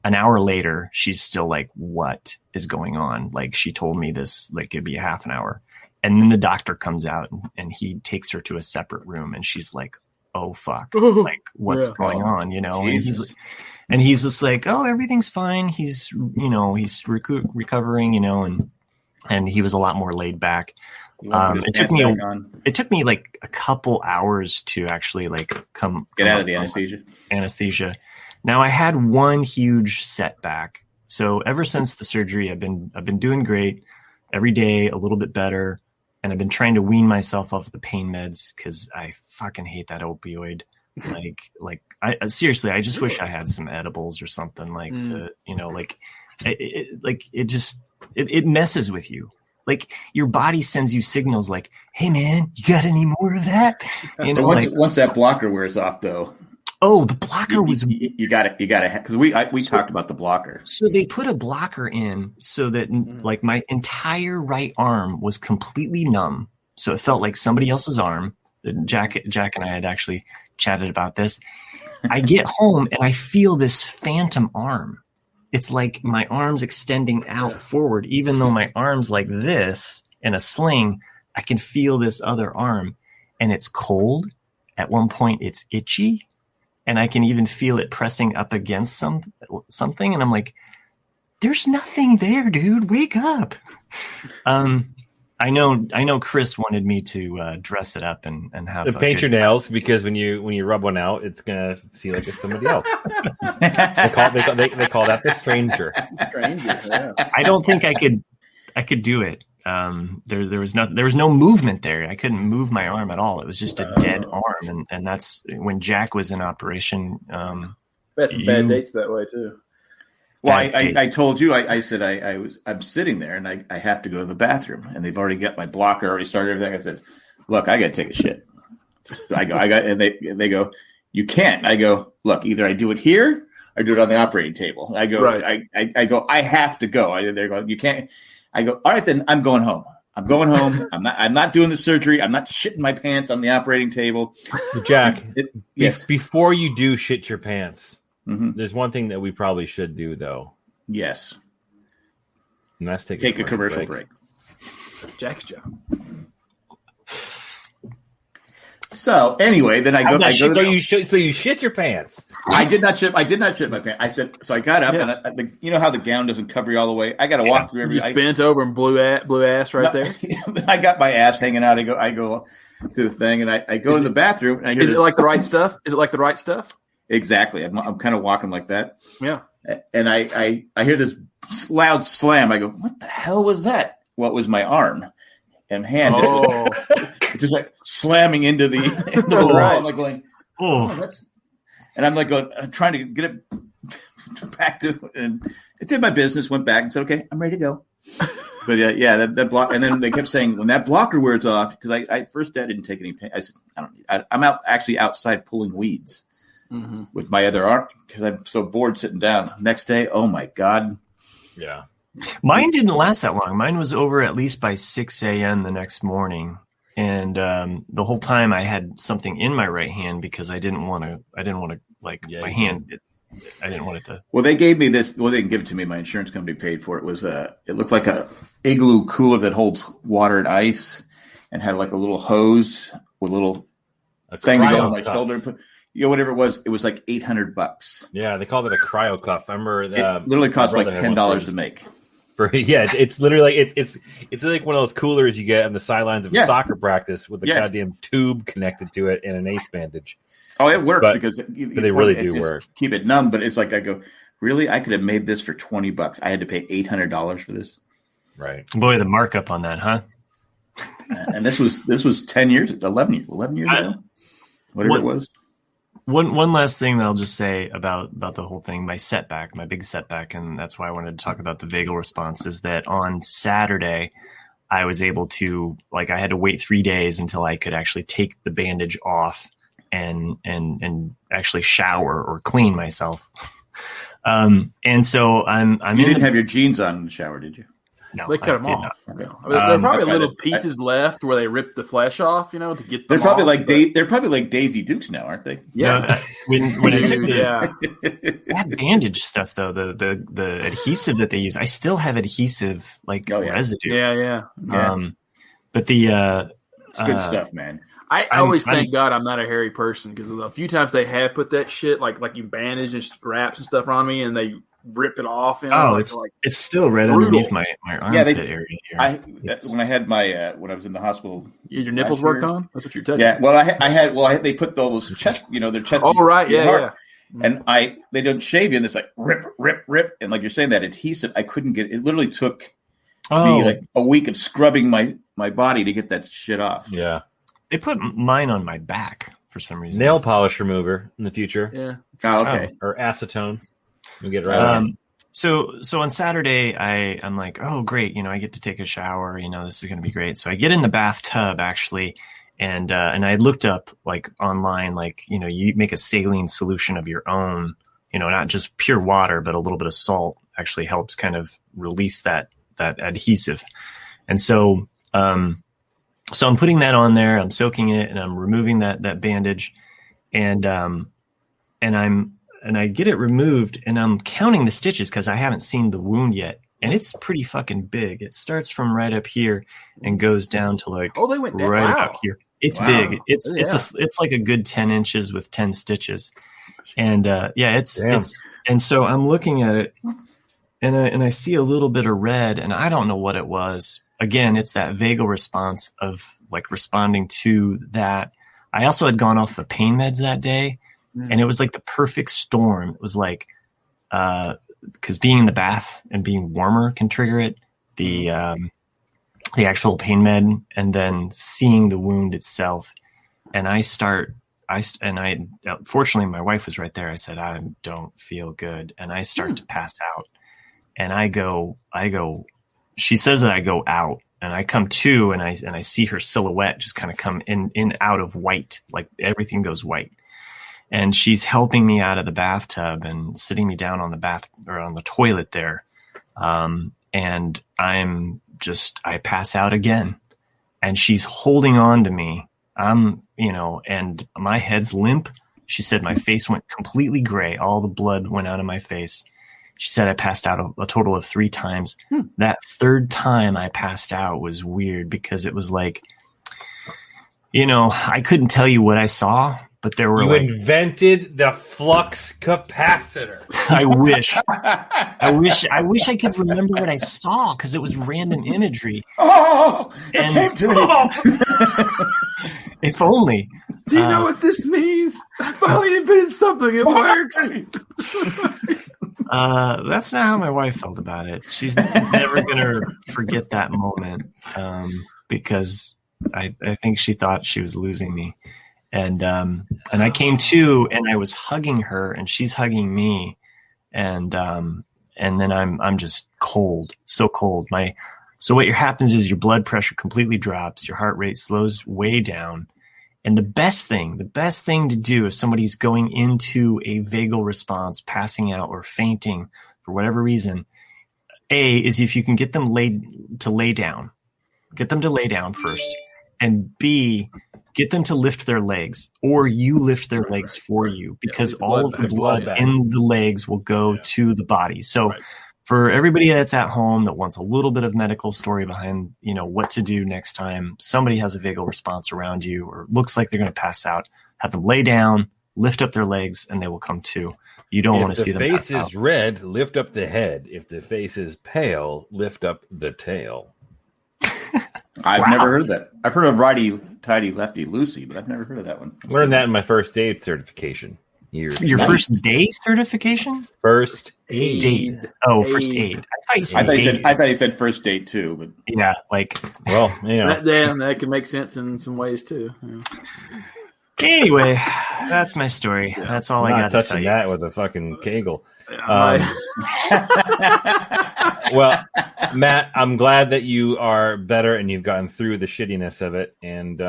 An hour later, she's still like, what is going on? Like, she told me this, like, it'd be a half an hour. And then the doctor comes out and he takes her to a separate room, and she's like, oh fuck, like what's going on, and he's just like, oh, everything's fine. He's recovering, and he was a lot more laid back. It took me like a couple hours to actually like get out of the anesthesia. Now I had one huge setback. So ever since the surgery, I've been doing great every day, a little bit better. And I've been trying to wean myself off the pain meds because I fucking hate that opioid. I seriously, I just wish I had some edibles or something it messes with you. Like your body sends you signals like, hey man, you got any more of that? Once that blocker wears off though. Oh, the blocker you got it. Because we talked about the blocker. So they put a blocker in so that like my entire right arm was completely numb. So it felt like somebody else's arm. Jack and I had actually chatted about this. I get home and I feel this phantom arm. It's like my arm's extending out forward, even though my arm's like this in a sling. I can feel this other arm, and it's cold. At one point, it's itchy. And I can even feel it pressing up against something. And I'm like, there's nothing there, dude. Wake up. I know Chris wanted me to dress it up and have paint your nails, because when you rub one out, it's going to see like it's somebody else. they call that the stranger. Yeah. I don't think I could do it. There was no movement there. I couldn't move my arm at all. It was just a dead arm, and that's when Jack was in operation. That's some bad dates that way too. Well, I told you, I said I'm sitting there and I have to go to the bathroom, and they've already got my blocker, already started everything. I said, look, I got to take a shit. And they go, you can't. I go, look, either I do it here or do it on the operating table. I go, right. I go, I have to go. They go, you can't. I go, all right, then I'm going home. I'm not doing the surgery. I'm not shitting my pants on the operating table. Jack, before you do shit your pants, there's one thing that we probably should do, though. Yes. And that's take a commercial break. Jack's job. So anyway, then I go. So you shit your pants. I did not shit my pants. I said, so I got up and you know how the gown doesn't cover you all the way. I got to walk through everything. Just bent over and blew ass right there. I got my ass hanging out. I go to the thing and I go in the bathroom. And is it like the right stuff? Is it like the right stuff? Exactly. I'm kind of walking like that. Yeah. And I hear this loud slam. I go, what the hell was that? What was my arm and hand? Oh. Just like slamming into the wall. I'm like going, that's. And I'm like going, I'm trying to get it back to, and it did my business. Went back and said, okay, I'm ready to go. But that block. And then they kept saying, when that blocker wears off, because I first didn't take any pain. I said, I'm actually outside pulling weeds with my other arm because I'm so bored sitting down. Next day, oh my God. Yeah. Mine didn't last that long. Mine was over at least by 6 a.m. the next morning. And the whole time I had something in my right hand because I didn't want to my hand. I didn't want it to. Well, they gave me this. Well, they didn't give it to me. My insurance company paid for it. It looked like a igloo cooler that holds water and ice, and had like a little hose with a little thing to go on my shoulder and put. Whatever it was like $800. Yeah, they called it a cryo cuff. I remember it literally cost like $10 to make. It's literally it's like one of those coolers you get on the sidelines of a soccer practice with a goddamn tube connected to it and an ace bandage. Oh, it works because they really do work. Keep it numb, but it's like I go, really? I could have made this for $20. I had to pay $800 for this. Right. Boy, the markup on that, huh? And this was 10 years, 11 years ago, whatever it was. One last thing that I'll just say about the whole thing, my big setback, and that's why I wanted to talk about the vagal response, is that on Saturday I was able to, I had to wait 3 days until I could actually take the bandage off and actually shower or clean myself. And so I'm You didn't have your jeans on in the shower, did you? No, they cut them off. Okay. There are probably little pieces left where they ripped the flesh off, to get them. They're probably like Daisy Dukes now, aren't they? Yeah. When I took that bandage stuff though, the adhesive that they use, I still have adhesive residue. Yeah. But the It's good stuff, man. I always thank God I'm not a hairy person, because a few times they have put that shit like you bandage and wraps and stuff on me, and they rip it off. It's still right underneath my armpit area here. When I had my when I was in the hospital, your nipples worked on. That's what you're touching. Yeah, well, they put all those chest, their chest. Oh right, yeah. And they don't shave you, and it's like rip, and like you're saying, that adhesive, I couldn't get. It literally took me like a week of scrubbing my body to get that shit off. Yeah, they put mine on my back for some reason. Nail polish remover in the future. Yeah. Oh, okay. Or acetone. We'll get it right. So on Saturday, I'm like, oh great, I get to take a shower. This is going to be great. So I get in the bathtub actually. And I looked up like online, like, you make a saline solution of your own, not just pure water, but a little bit of salt actually helps kind of release that adhesive. And so I'm putting that on there, I'm soaking it, and I'm removing that bandage, and I get it removed, and I'm counting the stitches because I haven't seen the wound yet. And it's pretty fucking big. It starts from right up here and goes down to like they went down. right Wow. up here. It's big. It's like a good 10 inches with 10 stitches. And and so I'm looking at it, and I see a little bit of red, and I don't know what it was. Again, it's that vagal response of like responding to that. I also had gone off the pain meds that day, and it was like the perfect storm. It was like because being in the bath and being warmer can trigger it. The actual pain med, and then seeing the wound itself. And fortunately my wife was right there. I said, I don't feel good. And I start to pass out, and I go, she says that I go out, and I come to, and I see her silhouette just kind of come in out of white, like everything goes white. And she's helping me out of the bathtub and sitting me down on the toilet there. And I pass out again, and she's holding on to me. And my head's limp. She said my face went completely gray. All the blood went out of my face. She said I passed out a total of 3 times. That third time I passed out was weird, because it was like, I couldn't tell you what I saw, but there were invented the flux capacitor. I wish I could remember what I saw, because it was random imagery. It came to me. If only. Do you know what this means? I finally invented something. It works. That's not how my wife felt about it. She's never gonna forget that moment, because I think she thought she was losing me. And I came to, and I was hugging her, and she's hugging me, and then I'm just cold, so cold. So what happens is your blood pressure completely drops, your heart rate slows way down, and the best thing to do if somebody's going into a vagal response, passing out or fainting for whatever reason, is if you can get them to lay down first, and B, get them to lift their legs, or you lift their legs for you, because all of the blood in the legs will go to the body. So for everybody that's at home that wants a little bit of medical story behind, what to do next time somebody has a vagal response around you, or looks like they're going to pass out, have them lay down, lift up their legs, and they will come to. You don't want to see them pass out. If the face is red, lift up the head. If the face is pale, lift up the tail. I've never heard of that. I've heard of righty, tighty, lefty, loosey, but I've never heard of that one. Learned that in my first aid certification. Your first day certification? First aid. First aid. I thought you said first date too, but yeah, like, well, that can make sense in some ways too. Yeah. Anyway, that's my story. That's all I got to tell you. That with a fucking kegel. Well, Matt, I'm glad that you are better and you've gotten through the shittiness of it. And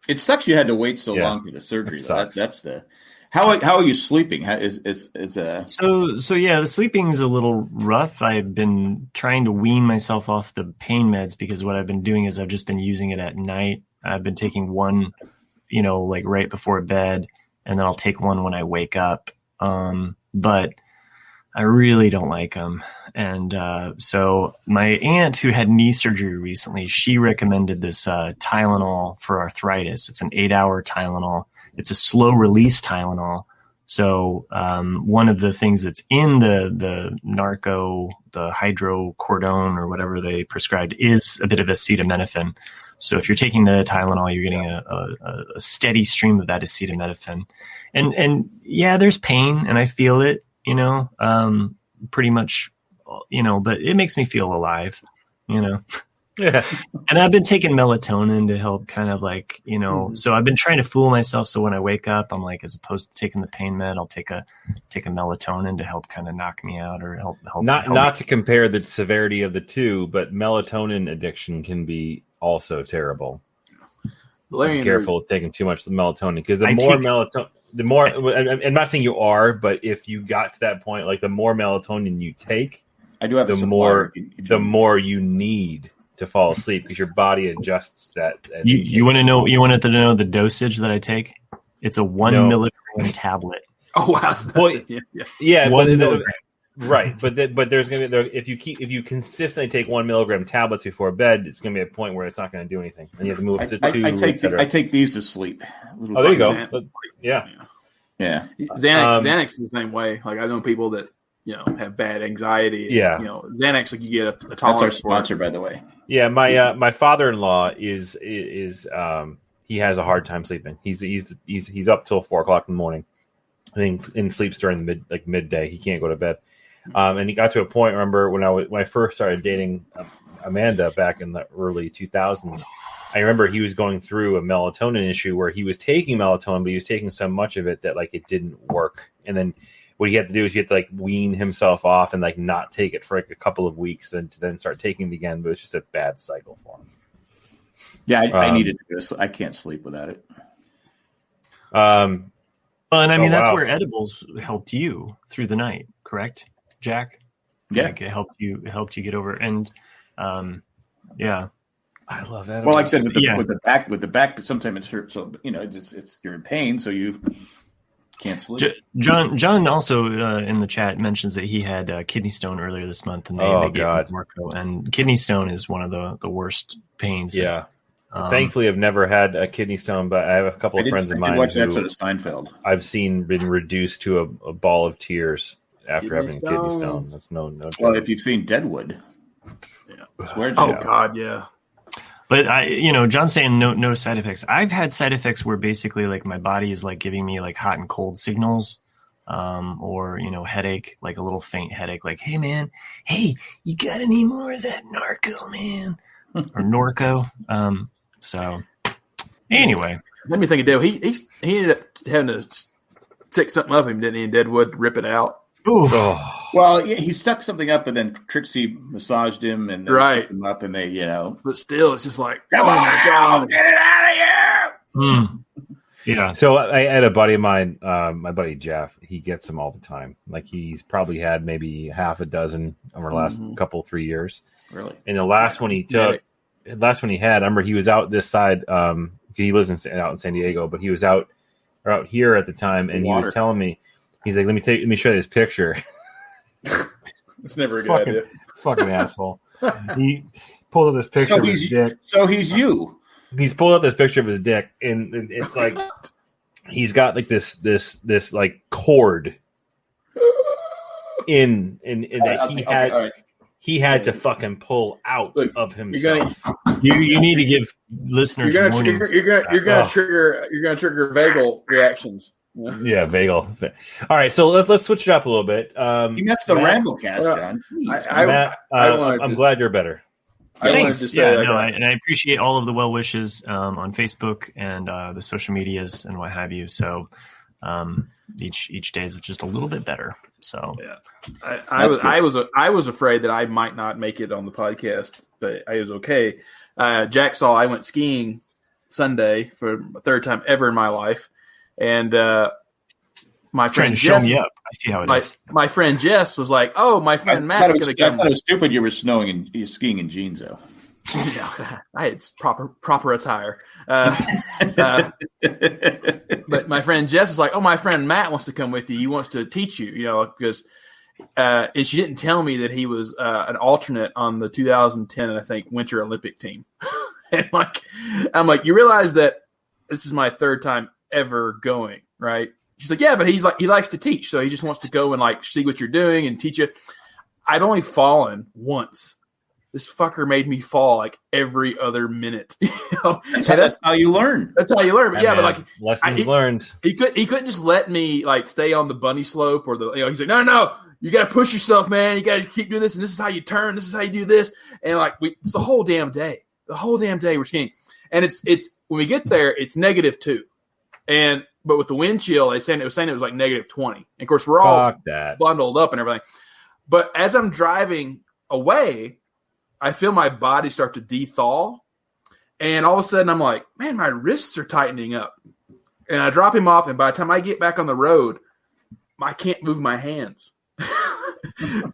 it sucks you had to wait so long for the surgery. That's the. How are you sleeping? So yeah, the sleeping's a little rough. I've been trying to wean myself off the pain meds, because what I've been doing is I've just been using it at night. I've been taking one, like right before bed, and then I'll take one when I wake up. But I really don't like them. And so my aunt, who had knee surgery recently, she recommended this Tylenol for arthritis. It's an 8-hour Tylenol. It's a slow release Tylenol. So one of the things that's in the narco, the hydrocodone or whatever they prescribed is a bit of acetaminophen. So if you're taking the Tylenol, you're getting a steady stream of that acetaminophen. And yeah, there's pain and I feel it, pretty much, but it makes me feel alive, Yeah. And I've been taking melatonin to help kind of like, so I've been trying to fool myself. So when I wake up, I'm like, as opposed to taking the pain med, I'll take a melatonin to help kind of knock me out or help. Not to compare the severity of the two, but melatonin addiction can be also terrible. Be careful of taking too much melatonin because the more, I'm not saying you are, but if you got to that point, like the more melatonin you take, I do have the more you need to fall asleep because your body adjusts that. You wanted to know the dosage that I take? It's a 1 milligram tablet. Oh wow! Well, yeah, 1 milligram. Right, but there's gonna be if you consistently take 1 milligram tablets before bed, it's gonna be a point where it's not gonna do anything, and you have to move to 2. I take these to sleep. Oh, there you go. Yeah. Xanax is the same way. Like I know people that have bad anxiety. Yeah. Xanax, like you get a tolerance. That's our sponsor, by the way. Yeah, my father-in-law is he has a hard time sleeping. He's up till 4:00 in the morning, and sleeps during midday. He can't go to bed. And he got to a point. Remember when I first started dating Amanda back in the early 2000s. I remember he was going through a melatonin issue where he was taking melatonin, but he was taking so much of it that it didn't work. And then what he had to do is he had to wean himself off and not take it for a couple of weeks, then start taking it again. But it's just a bad cycle for him. Yeah, I needed to go. I can't sleep without it. And I mean that's where edibles helped you through the night, correct, Jack? Yeah, it helped you get over. And yeah. I love that. Well, like I said, with the back, sometimes it hurts. So it's you're in pain, so you can't sleep. John also in the chat mentions that he had kidney stone earlier this month, and they gave him Norco. And kidney stone is one of the worst pains. Yeah. Thankfully, I've never had a kidney stone, but I have a couple of friends of mine. Watch that episode of Seinfeld. I've seen been reduced to a ball of tears after having a kidney stone. That's no. Well, if you've seen Deadwood, God, yeah. But John's saying no side effects. I've had side effects where basically my body is giving me hot and cold signals, or headache, a little faint headache, hey man, hey, you got any more of that narco, man, or Norco. So anyway, let me think of Deadwood. He ended up having to stick something up him, didn't he? In Deadwood, rip it out. Well, he stuck something up, and then Trixie massaged him and picked him up, and they, But still, it's just come on, my God, get it out of here! Yeah. So I had a buddy of mine, my buddy Jeff. He gets them all the time. He's probably had maybe half a dozen over the last 3 years. Really? And the last one he had, I remember he was out this side. He lives out in San Diego, but he was out here at the time, and he was telling me. He's like, let me show you this picture. It's never a good idea. Fucking asshole. He pulled out this picture of his dick. So he's you. He's pulled out this picture of his dick, and it's he's got this cord in that he had to fucking pull out of himself. You need to give listeners warnings. You're gonna trigger vagal reactions. Yeah, vagal. All right, so let's switch it up a little bit. He missed the Ramblecast, John. Matt, I'm glad you're better. Thanks. And I appreciate all of the well wishes on Facebook and the social medias and what have you. So each day is just a little bit better. So yeah, I was afraid that I might not make it on the podcast, but I was okay. Jack saw I went skiing Sunday for the third time ever in my life. And my friend Jess, me up. I see how it is. My friend Jess was like, "Oh, my friend Matt's going to come." I thought it was stupid. You were skiing in jeans, though. I had proper attire. But my friend Jess was like, "Oh, my friend Matt wants to come with you. He wants to teach you, because and she didn't tell me that he was an alternate on the 2010, I think, Winter Olympic team. And I'm like, you realize that this is my third time ever going, right? She's like, yeah, but he likes to teach, so he just wants to go and like see what you're doing and teach you. I'd only fallen once. This fucker made me fall like every other minute. That's how you learn. That's how you learn. But but like lessons learned. He couldn't just let me like stay on the bunny slope or he's like, no, you got to push yourself, man. You got to keep doing this, and this is how you turn. This is how you do this, and like it's the whole damn day. The whole damn day we're skiing, and it's when we get there, it's -2, but with the wind chill, it was saying it was like -20. And of course, we're all bundled up and everything. But as I'm driving away, I feel my body start to de-thaw, and all of a sudden I'm like, man, my wrists are tightening up. And I drop him off, and by the time I get back on the road, I can't move my hands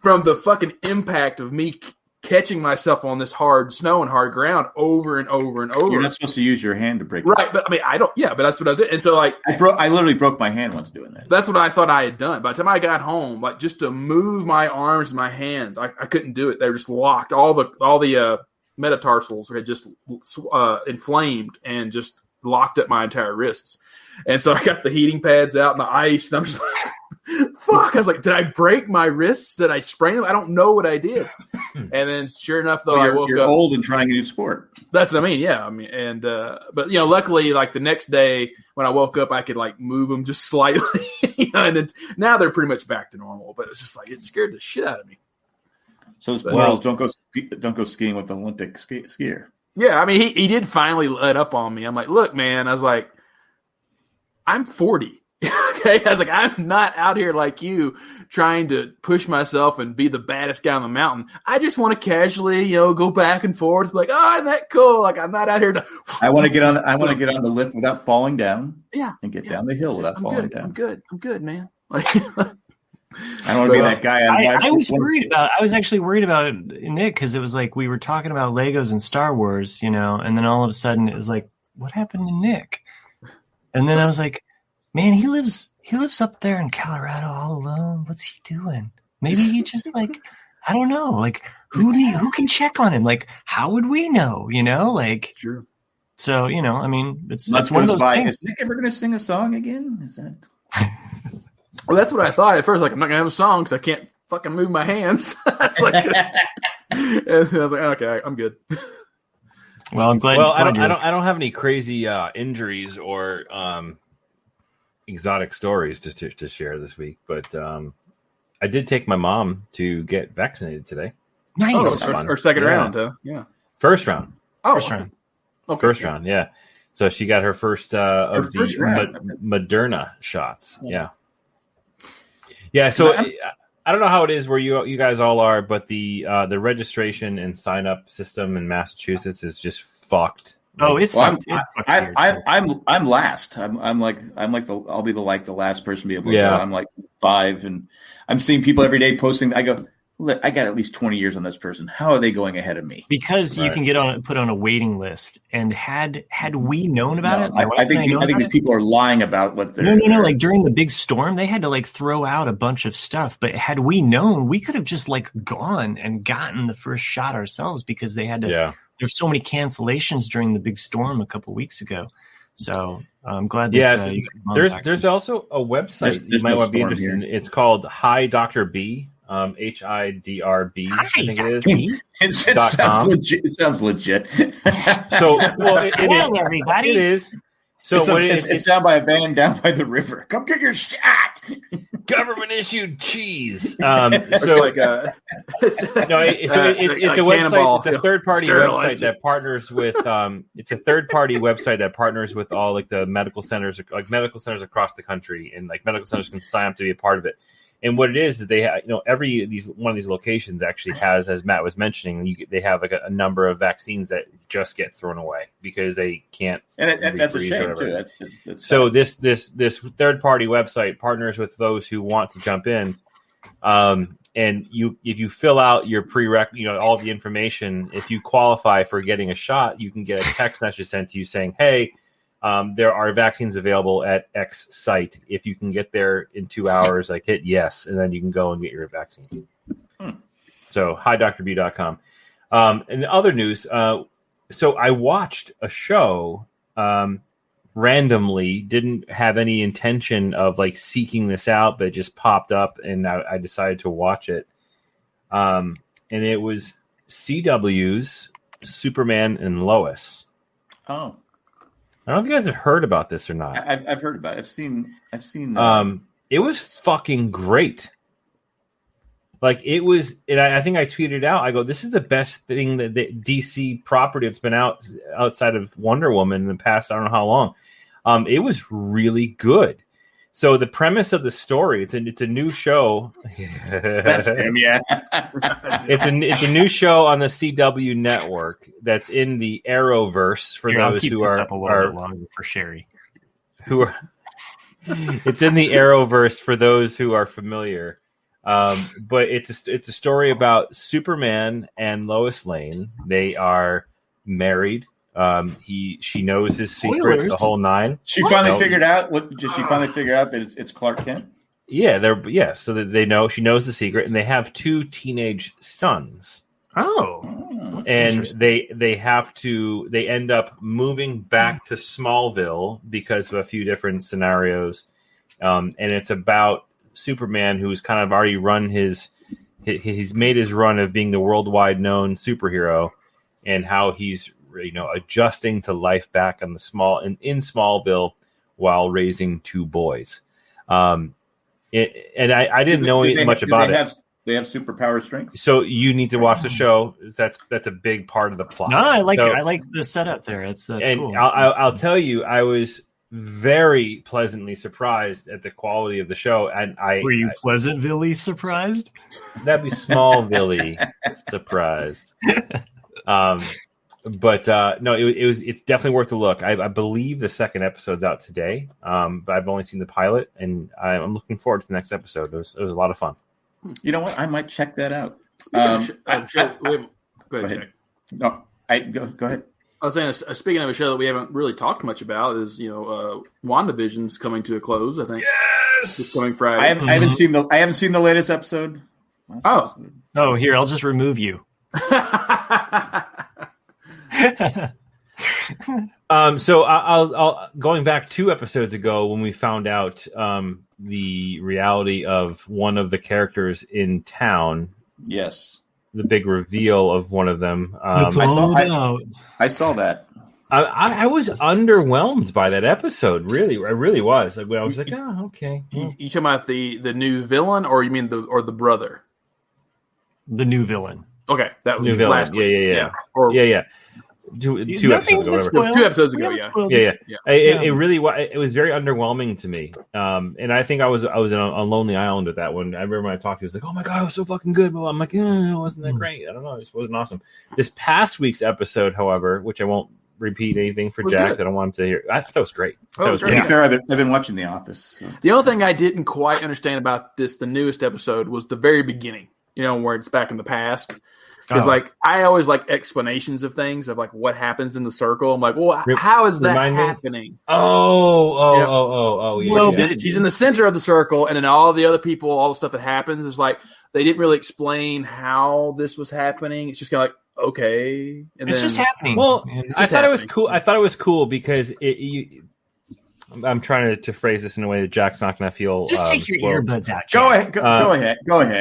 from the fucking impact of me catching myself on this hard snow and hard ground over and over and over. You're not supposed to use your hand to break it. Right, but I mean, I don't. Yeah, but that's what I was doing. And so, like, I literally broke my hand once doing that. That's what I thought I had done. By the time I got home, like, just to move my arms and my hands, I couldn't do it. They were just locked. All the metatarsals had just inflamed and just locked up my entire wrists. And so I got the heating pads out and the ice, and I'm just like, fuck. I was like, did I break my wrists? Did I sprain them? I don't know what I did. And then sure enough, though, I woke up. You're old and trying a new sport. That's what I mean. Yeah. I mean, and, but luckily, like the next day when I woke up, I could like move them just slightly, and then now they're pretty much back to normal, but it's just like, it scared the shit out of me. So those squirrels don't go skiing with the Olympic skier. Yeah. I mean, he did finally let up on me. I'm like, look, man, I was like, I'm 40. Okay. I was like, I'm not out here like you trying to push myself and be the baddest guy on the mountain. I just want to casually, go back and forth. Like, oh, isn't that cool? Like, I'm not out here to. I want to get on the lift without falling down. Yeah. And get down the hill without falling down. I'm good, man. Like, I don't want to be that guy. I was actually worried about Nick because it was like we were talking about Legos and Star Wars, and then all of a sudden it was like, what happened to Nick? And then I was like, man, he lives up there in Colorado all alone. What's he doing? Maybe he just like, I don't know, like who can check on him? Like, how would we know? Like, true. So, I mean, it's one of those things. Is Nick ever going to sing a song again? Is that? Well, that's what I thought at first. Like, I'm not going to have a song because I can't fucking move my hands. And I was like, okay, I'm good. Well, I'm glad. Well, I don't have any crazy injuries or exotic stories to share this week, but I did take my mom to get vaccinated today. Nice. Or second round, huh? Yeah. First round. Oh, first round. Okay. First round, yeah. So she got her first of the Moderna shots. Yeah. Yeah. So I don't know how it is where you guys all are, but the registration and sign up system in Massachusetts is just fucked. Oh, it's fucked. I'm last. I'll be the last person to be able to go. I'm like 5, and I'm seeing people every day posting. I go, look, I got at least 20 years on this person. How are they going ahead of me? Because you can put on a waiting list. And had we known about it, I think these people are lying about what they're. No. Like during the big storm, they had to like throw out a bunch of stuff. But had we known, we could have just like gone and gotten the first shot ourselves because they had to. Yeah. There's so many cancellations during the big storm a couple weeks ago. So I'm glad that there's also a website you might want to be interested in. It's called Hi Dr. B. HIDRB, I think it is. It sounds legit. It sounds legit. So, well, it is. So it's down by a van down by the river. Come get your shot. Government issued cheese. It's a website. It's a third party website that partners with. It's a third party website that partners with all like the medical centers, like medical centers across the country, and like medical centers can sign up to be a part of it. And what it is they have, one of these locations actually has, as Matt was mentioning, they have like a number of vaccines that just get thrown away because they can't. And that's a shame too. That's so this third party website partners with those who want to jump in. And if you fill out your all the information, if you qualify for getting a shot, you can get a text message sent to you saying, "Hey, there are vaccines available at X site. If you can get there in 2 hours, like hit yes, and then you can go and get your vaccine. So hidrb.com. And the other news, so I watched a show randomly, didn't have any intention of like seeking this out, but it just popped up and I decided to watch it. And it was CW's Superman and Lois. Oh. I don't know if you guys have heard about this or not. I've heard about it. I've seen. It was fucking great. Like it was, and I think I tweeted out. I go, "This is the best thing that the DC property that's been outside of Wonder Woman in the past. I don't know how long. It was really good." So the premise of the story, it's a new show. That's him, yeah. It's a new show on the CW network that's in the Arrowverse for those who are for Sherry. It's in the Arrowverse for those who are familiar. But it's a story about Superman and Lois Lane. They are married. She knows his secret, the whole nine. She finally figured out did she finally figure out that it's Clark Kent? Yeah, so that they know she knows the secret, and they have 2 teenage sons. And they end up moving back to Smallville because of a few different scenarios. And it's about Superman, who's kind of already run he's made his run of being the worldwide known superhero, and how he's adjusting to life back on in Smallville while raising 2 boys. And I didn't know much about it. They have superpower strength. So you need to watch the show. That's a big part of the plot. No, I like the setup there. It's cool. I'll tell you, I was very pleasantly surprised at the quality of the show. And were you Pleasantville surprised? That'd be Smallville surprised. But no, it's definitely worth a look. I believe the second episode's out today, but I've only seen the pilot, and I'm looking forward to the next episode. It was a lot of fun. You know what? I might check that out. Go ahead, Jack. No, go ahead. I was saying, speaking of a show that we haven't really talked much about, is WandaVision's coming to a close. I think this coming Friday. I haven't seen the latest episode. Oh, here, I'll just remove you. So I'll going back 2 episodes ago when we found out the reality of one of the characters in town. Yes, the big reveal of one of them. I saw that. I was underwhelmed by that episode. Really, I really was. Like when I was like, "Oh, okay." You talking about the new villain, or you mean the brother? The new villain. Okay, that was new villain. Last week. Yeah. Yeah. 2 episodes ago. 2 episodes ago, yeah. It really it was very underwhelming to me. And I think I was on Lonely Island with that one. I remember when I talked to you, it was like, "Oh my god, it was so fucking good." But I'm like, it wasn't that great. I don't know, it just wasn't awesome. This past week's episode, however, which I won't repeat anything for Jack. Good. I don't want him to hear. I thought it was great. To be fair, I've been watching The Office. So. The only thing I didn't quite understand about the newest episode, was the very beginning. Where it's back in the past. Because I always like explanations of things, of like what happens in the circle. I'm like, well, how is that happening? Oh, yeah. Well, she's in the center of the circle, and then all the other people, all the stuff that happens is like they didn't really explain how this was happening. It's just kind of like, okay, and it's just happening. Well, I thought it was cool. I thought it was cool because I'm trying to phrase this in a way that Jack's not going to feel. Just take your earbuds out. Jack. Go ahead.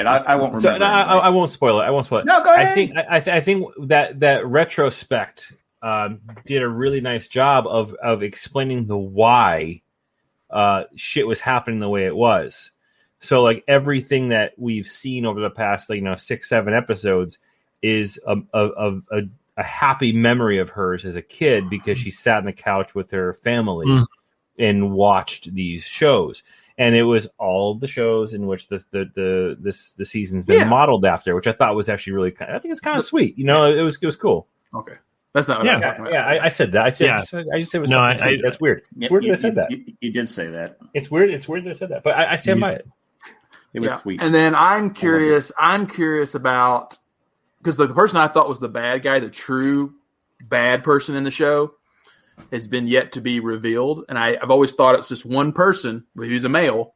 I won't remember. I won't spoil it. No, go ahead. I think that retrospect did a really nice job of explaining the why shit was happening the way it was. So like everything that we've seen over the past 6-7 episodes is a happy memory of hers as a kid, because she sat on the couch with her family and watched these shows, and it was all the shows in which the season's been modeled after, which I thought was actually really I think it's kind of sweet. It was cool. Okay, that's not what I'm talking about. Yeah, I said that. I just said it was sweet. That's weird. It's weird that I said that. You did say that. It's weird that I said that, but I stand by it. It was sweet. And then I'm curious about, because the person I thought was the bad guy, the true bad person in the show, has been yet to be revealed. And I've always thought it's just one person who's a male.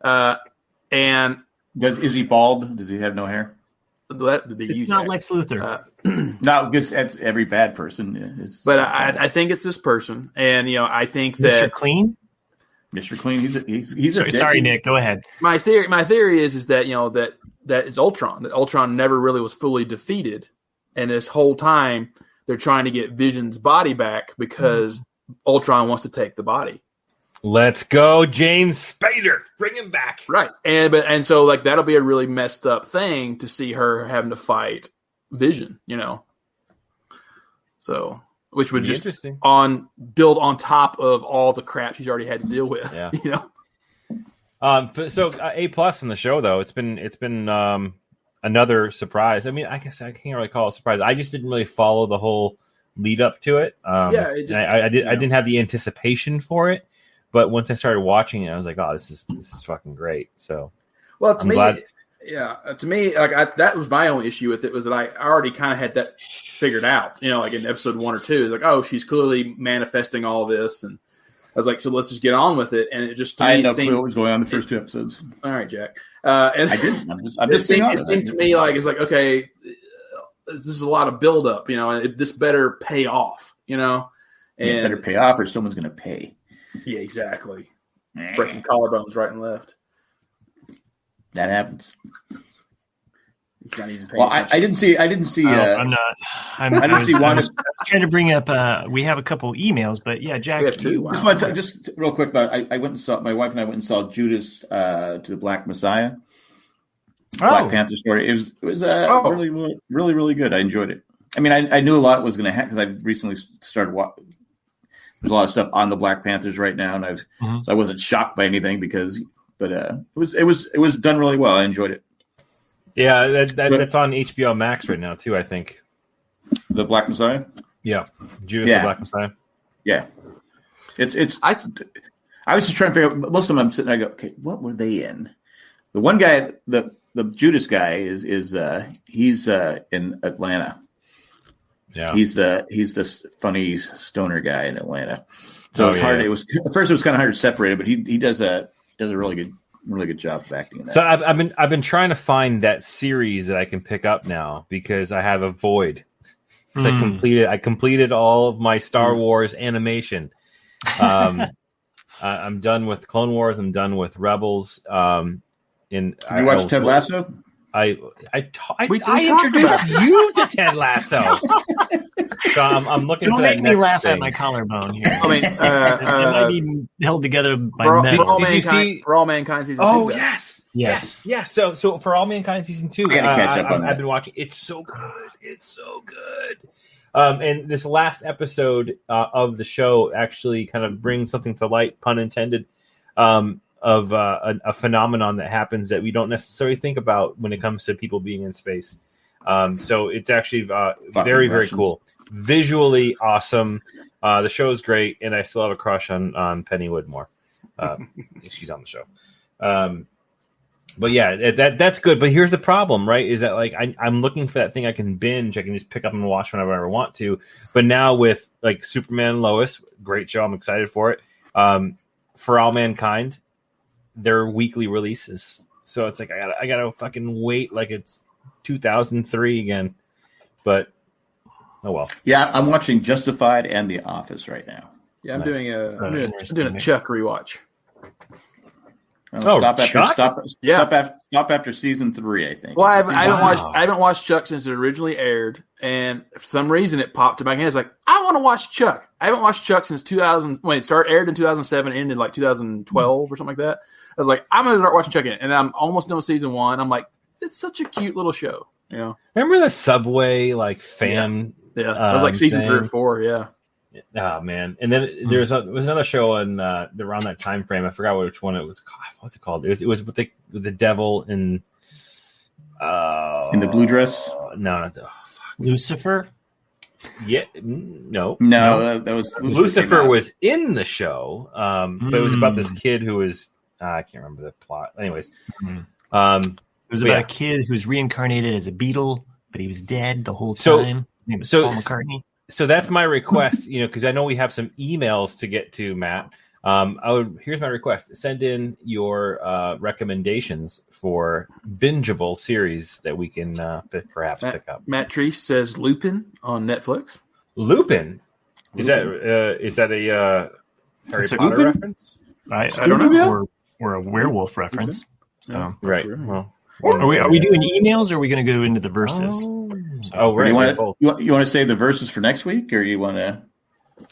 And is he bald? Does he have no hair? It's not Lex Luthor. No, that's every bad person is. But I think it's this person, and I think that Mr. Clean. Mr. Clean, he's sorry, Nick. Go ahead. My theory is that that is Ultron. That Ultron never really was fully defeated, and this whole time they're trying to get Vision's body back because Ultron wants to take the body. Let's go, James Spader. Bring him back. Right. And so like that'll be a really messed up thing to see her having to fight Vision, So which would just build on top of all the crap she's already had to deal with. Yeah. But so A+ in the show though, it's been another surprise. I mean, I guess I can't really call it a surprise. I just didn't really follow the whole lead up to it. I didn't have the anticipation for it. But once I started watching it, I was like, "Oh, this is fucking great." So, well, to me, like that was my only issue with it was that I already kind of had that figured out. Like in episode 1 or 2, it's like, "Oh, she's clearly manifesting all this," and I was like, "So let's just get on with it." And it just I had no clue what was going on in the first 2 episodes. All right, Jack. And I didn't. I'm just being honest. It seemed to me like it's like, okay, this is a lot of buildup, and this better pay off, and it better pay off, or someone's going to pay. Yeah, exactly. Breaking collarbones right and left. That happens. He's not even paying well, I didn't see. I'm not. I didn't see one. I was trying to bring up. We have a couple emails, but yeah, Jack. We have 2. Wow. Just real quick about. I went and saw. My wife and I went and saw Judas to the Black Messiah. Black Panther story. It was really, really, really, really good. I enjoyed it. I mean, I knew a lot was going to happen because I recently started watching. There's a lot of stuff on the Black Panthers right now, and so I wasn't shocked by anything but it was done really well. I enjoyed it. Yeah, that's on HBO Max right now too. I think the Black Messiah. Yeah, Judas the Black Messiah. Yeah, it's. I was just trying to figure out. Most of them, I'm sitting there, I go, okay, what were they in? The one guy, the Judas guy, is he's in Atlanta. Yeah, he's the funny stoner guy in Atlanta. So it's hard. It was at first it was kind of hard to separate it, but he does a really good job of acting in that. So I've been trying to find that series that I can pick up now because I have a void. So I completed all of my Star Wars animation. I'm done with Clone Wars. I'm done with Rebels. Did you watch Ted Lasso? I introduced you to Ted Lasso. So I'm looking. Don't for make that me next laugh thing. at my collarbone here. I mean, it might be held together by metal. Did you see For All Mankind season 2? Oh yes. So For All Mankind season 2, I gotta catch up on that. I've been watching. It's so good. And this last episode of the show actually kind of brings something to light, pun intended, of a phenomenon that happens that we don't necessarily think about when it comes to people being in space. So it's actually very, very cool. Visually awesome. The show is great, and I still have a crush on Penny Whitmore. She's on the show. But yeah, that's good. But here's the problem, right? Is that like I'm looking for that thing I can binge. I can just pick up and watch whenever I ever want to. But now with like Superman, Lois, great show. I'm excited for it. For All Mankind, they're weekly releases, so it's like I gotta fucking wait like it's 2003 again. But oh well. Yeah, I'm watching Justified and The Office right now. Yeah, I'm doing a Chuck rewatch. Stop after season 3, I think. Well, I haven't watched Chuck since it originally aired, and for some reason it popped to my head. It's like I want to watch Chuck. I haven't watched Chuck since 2000. When it aired in 2007, ended like 2012 or something like that. I was like, I'm gonna start watching Chuck again, and I'm almost done with season 1. I'm like, it's such a cute little show. Remember the Subway like fan? Yeah. It was like season 3 or 4. Yeah. Oh man! And then there was another show on around that time frame. I forgot which one it was. What's it called? It was with the devil in the blue dress. No, Lucifer. Yeah, no. That was Lucifer was in the show, but it was about this kid who was I can't remember the plot. Anyways, it was about a kid who was reincarnated as a beetle, but he was dead the whole time. His name was Paul McCartney. So that's my request, because I know we have some emails to get to, Matt. Here's my request. Send in your recommendations for bingeable series that we can perhaps pick up. Matt Treese says Lupin on Netflix. Lupin? Is that a Harry Potter reference? I don't know. Or a werewolf reference. So. Right. Sure. Well, are we doing emails, or are we going to go into the verses? Right. You want to save the verses for next week, or you want to?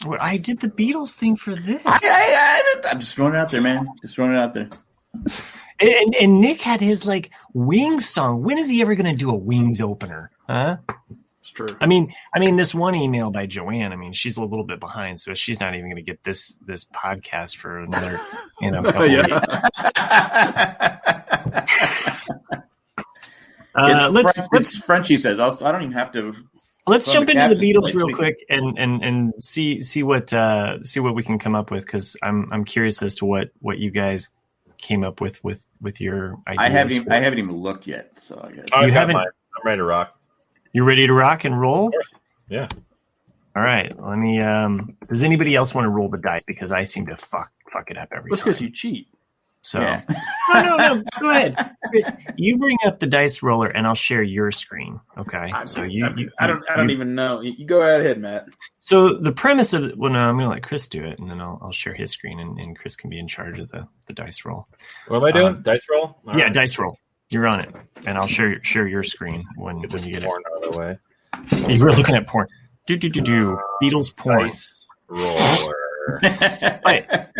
Well, I did the Beatles thing for this. I'm just throwing it out there, man. Just throwing it out there. And Nick had his Wings song. When is he ever going to do a Wings opener? Huh? It's true. I mean, this one email by Joanne. She's a little bit behind, so she's not even going to get this podcast for another, couple weeks. It's French. He says, "I don't even have to." Let's jump into the Beatles real quick and see what we can come up with, because I'm curious as to what you guys came up with your ideas. I haven't even looked yet, so I guess you haven't. I'm ready to rock. You ready to rock and roll? Yeah. All right. Let me. Does anybody else want to roll the dice? Because I seem to fuck it up every time. That's because you cheat. So yeah. No. Go ahead, Chris. You bring up the dice roller, and I'll share your screen. Okay. I don't even know. You go ahead, Matt. So the premise of no, I'm going to let Chris do it, and then I'll share his screen, and Chris can be in charge of the dice roll. What am I doing? Dice roll? All right. Dice roll. You're on it, and I'll share your screen when you get porn out of the way. You were looking at porn. Beatles porn. Dice roller.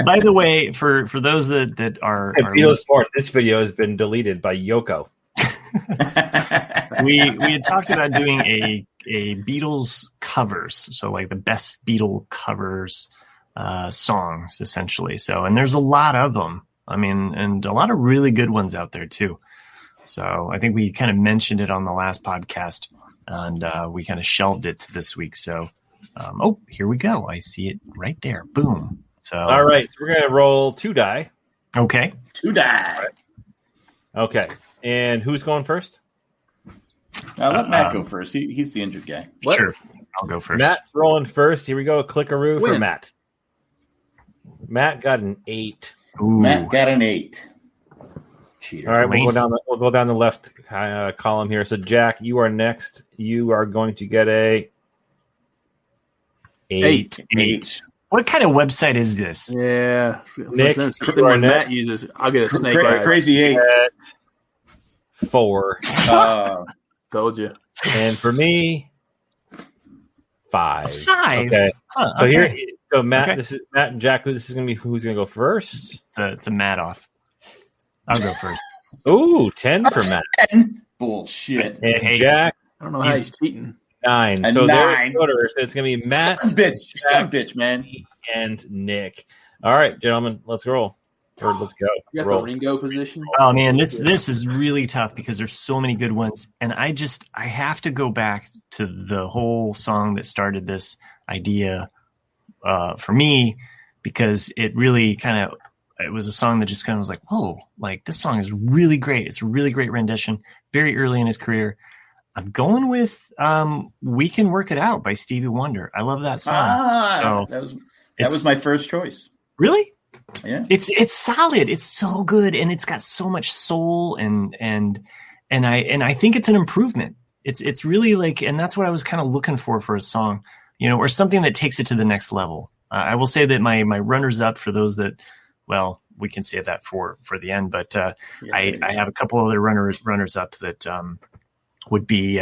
By the way, for those that are Beatles porn, this video has been deleted by Yoko. we had talked about doing a Beatles covers, so the best Beatle covers songs essentially. So, and there's a lot of them. And a lot of really good ones out there too. So I think we kind of mentioned it on the last podcast, and we kind of shelved it this week. So, here we go. I see it right there. Boom. So, all right. So we're going to roll 2 die. Okay. 2 die. Right. Okay. And who's going first? Let Matt go first. He's the injured guy. What? Sure. I'll go first. Matt's rolling first. Here we go. Clickaroo for Matt. Matt got an 8. Ooh. Matt got an 8. Cheater. All right, we'll go down the left column here. So, Jack, you are next. You are going to get a 8. What kind of website is this? Yeah, Nick, when Matt uses, I'll get a snake eye. Crazy 8. 4. Told you. And for me, 5. 5. Okay. Huh, so okay. here, so Matt, This is Matt and Jack. This is going to be who's going to go first. It's a Matt off. I'll go first. Ooh, 10 for Matt. 10? Bullshit. And Jack, I don't know how he's cheating. 9. A so 9. It's going to be Matt, Son bitch, man, and Nick. All right, gentlemen, let's roll. Or let's go. You got the Ringo position. Oh man, this is really tough because there's so many good ones, and I have to go back to the whole song that started this idea for me, because it really it was a song that just kind of was like, whoa, this song is really great. It's a really great rendition, very early in his career. I'm going with "We Can Work It Out" by Stevie Wonder. I love that song. That was my first choice. Really? Yeah. It's solid. It's so good, and it's got so much soul, and I think it's an improvement. It's really and that's what I was kind of looking for a song, or something that takes it to the next level. I will say that my runners up, for those that, well, we can save that for the end, but I have a couple other runners up that would be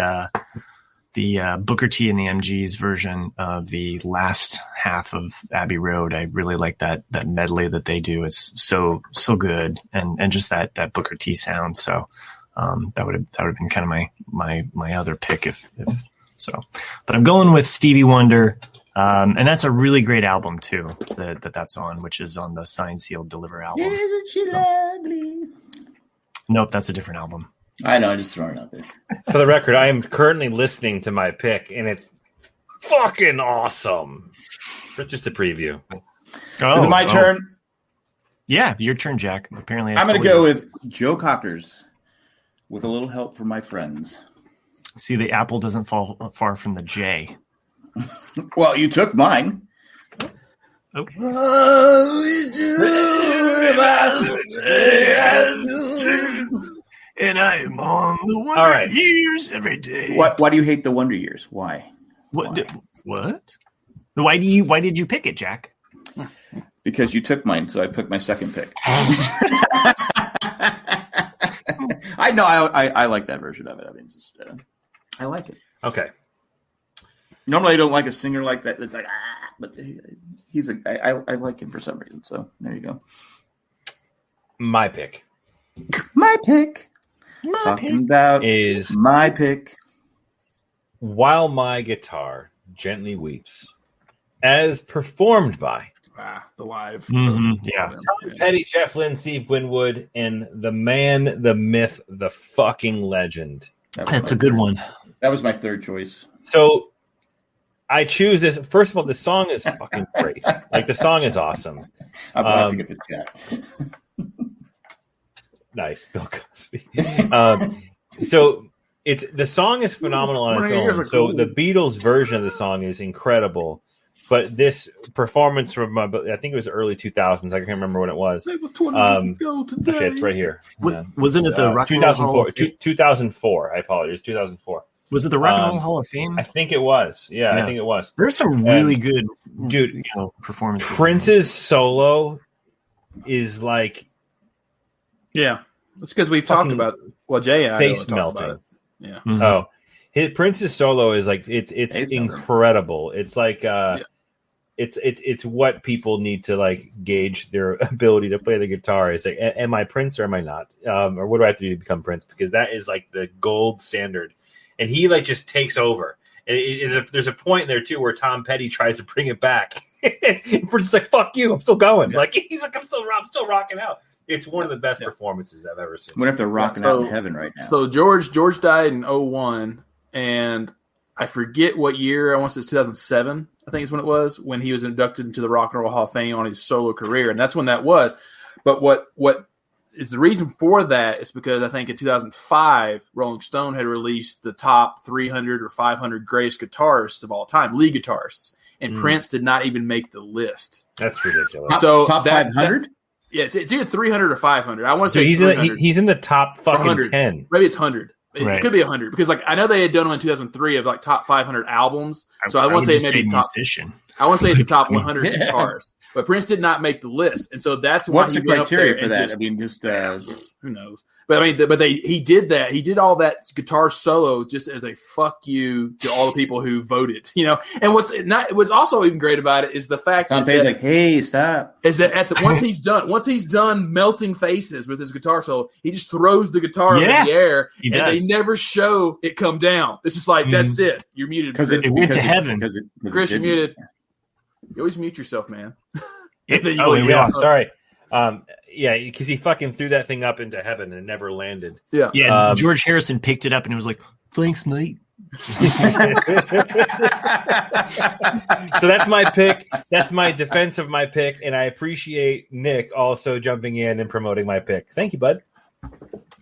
the Booker T and the MG's version of the last half of Abbey Road. I really like that medley that they do. It's so good, and just that Booker T sound. So that would have been kind of my other pick if so. But I'm going with Stevie Wonder. And that's a really great album too, that's on, which is on the Signed, Sealed, Deliver album. Isn't she lovely? Nope, that's a different album. I know, I'm just throwing it out there. For the record, I am currently listening to my pick, and it's fucking awesome. That's just a preview. Is it my turn? Yeah, your turn, Jack. Apparently, I'm going to go with Joe Cockers, with a little help from my friends. See, the apple doesn't fall far from the J. Well, you took mine. Okay. And I'm on the Wonder Years every day. Why do you hate the Wonder Years? Why? What? Why did you pick it, Jack? Because you took mine, so I picked my second pick. I know. I like that version of it. I mean, just I like it. Okay. Normally, I don't like a singer like that. It's like but I like him for some reason. So there you go. My pick. Talking about is my pick. While My Guitar Gently Weeps, as performed by the live. Mm-hmm. Yeah. Tom Petty, Jeff Lynne, Steve Winwood, and the man, the myth, the fucking legend. That's a good one. That was my third choice. So I choose this. First of all, the song is fucking great. Like, the song is awesome. I'm glad to get the chat. Nice, Bill Cosby. So the song is phenomenal on its own. So the Beatles version of the song is incredible, but this performance from I think it was early 2000s. I can't remember when it was. It was 20 years ago today. Actually, it's right here. Wasn't it the Rock and 2004? 2004. I apologize. 2004. Was it the Rock and Roll Hall of Fame? I think it was. Yeah, I think it was. There's some really good, dude, performances. Prince's solo is like. Yeah, it's because we've talked about Jay and I face melting. Yeah. Mm-hmm. Oh, Prince's solo is like it's incredible. It's like it's what people need to like gauge their ability to play the guitar. It's like, am I Prince or am I not? Or what do I have to do to become Prince? Because that is like the gold standard. And he like just takes over. And there's a point there too where Tom Petty tries to bring it back. And Prince is like, "Fuck you, I'm still going." Yeah. Like he's like, I'm still rocking out. It's one of the best performances I've ever seen. What if they're rocking out in heaven right now? So George died in 2001, and I forget what year. I want to say it's 2007. I think is when it was, when he was inducted into the Rock and Roll Hall of Fame on his solo career, and that's when that was. But what is the reason for that is because I think in 2005, Rolling Stone had released the top 300 or 500 greatest guitarists of all time, lead guitarists, and Prince did not even make the list. That's ridiculous. So top 500? Yeah, it's either 300 or 500. I want to say he's in the top fucking 100. 10. Maybe it's 100. It could be 100 because like I know they had done one in 2003 of like top 500 albums. So I want to say maybe top musician. I want to say it's the top 100 guitars. But Prince did not make the list, and so that's why. What's the criteria for that? I mean, just who knows? But I mean, he did that. He did all that guitar solo just as a fuck you to all the people who voted. You know, and what's also even great about it is the fact Tom Petty's like, "Hey, stop!" Is that once he's done melting faces with his guitar solo, he just throws the guitar in the air, and they never show it come down. It's just like that's it. You're muted because it went to heaven. Chris, you're muted. You always mute yourself, man. Sorry. Because he fucking threw that thing up into heaven and never landed. Yeah. George Harrison picked it up and it was like, "Thanks, mate." So that's my pick. That's my defense of my pick, and I appreciate Nick also jumping in and promoting my pick. Thank you, bud.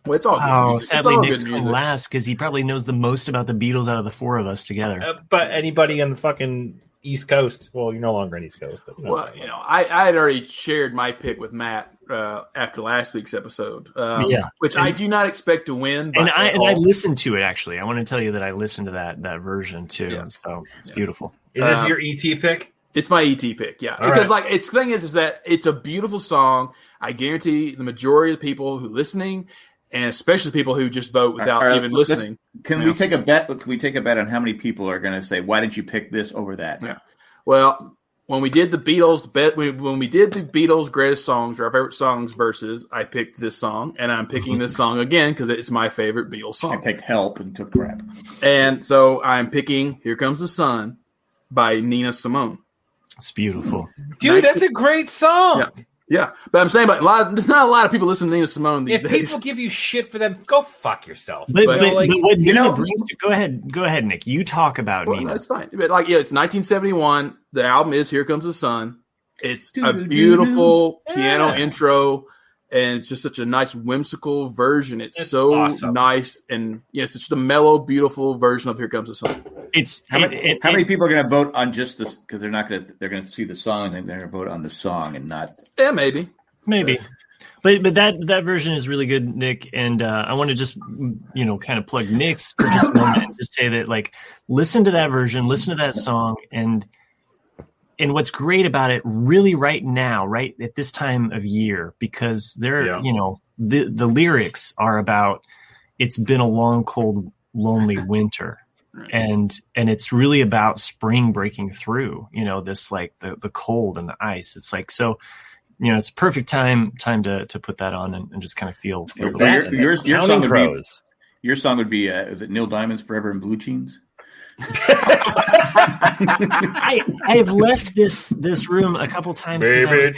Well, it's all good music. Sadly, Nick's going to last because he probably knows the most about the Beatles out of the four of us together. But anybody on the fucking East Coast. Well, you're no longer on East Coast, but well, I had already shared my pick with Matt after last week's episode, which I do not expect to win. And I listened to it actually. I want to tell you that I listened to that version too. So it's beautiful. Is this your ET pick? It's my ET pick, yeah. All because the thing is that it's a beautiful song. I guarantee the majority of the people who are listening, and especially people who just vote without even listening. Can we take a bet? Can we take a bet on how many people are going to say, "Why didn't you pick this over that"? Yeah. Well, when we did the Beatles greatest songs or our favorite songs versus, I picked this song, and I'm picking this song again because it's my favorite Beatles song. I picked "Help" and took crap, and so I'm picking "Here Comes the Sun" by Nina Simone. It's beautiful, dude. That's a great song. Yeah. Yeah, but I'm saying, there's not a lot of people listening to Nina Simone these days. If people give you shit for them, go fuck yourself. But what Nina brings to go ahead, Nick. You talk about Nina. That's fine. But it's 1971. The album is "Here Comes the Sun." It's a beautiful piano intro. And it's just such a nice, whimsical version. It's so awesome. Nice. And it's such a mellow, beautiful version of Here Comes the Sun. How many people are going to vote on just this? Because they're going to see the song and they're going to vote on the song and not. Yeah, maybe. But that version is really good, Nick. And I want to just, kind of plug Nick's for just a moment and just say that, like, listen to that version, listen to that song. And what's great about it really right now, right at this time of year, because they're, the lyrics are about, it's been a long, cold, lonely winter. And it's really about spring breaking through, this like the cold and the ice. It's like, so, it's a perfect time to put that on and just kind of feel your song would be is it Neil Diamond's Forever in Blue Jeans? I have left this room a couple times because I was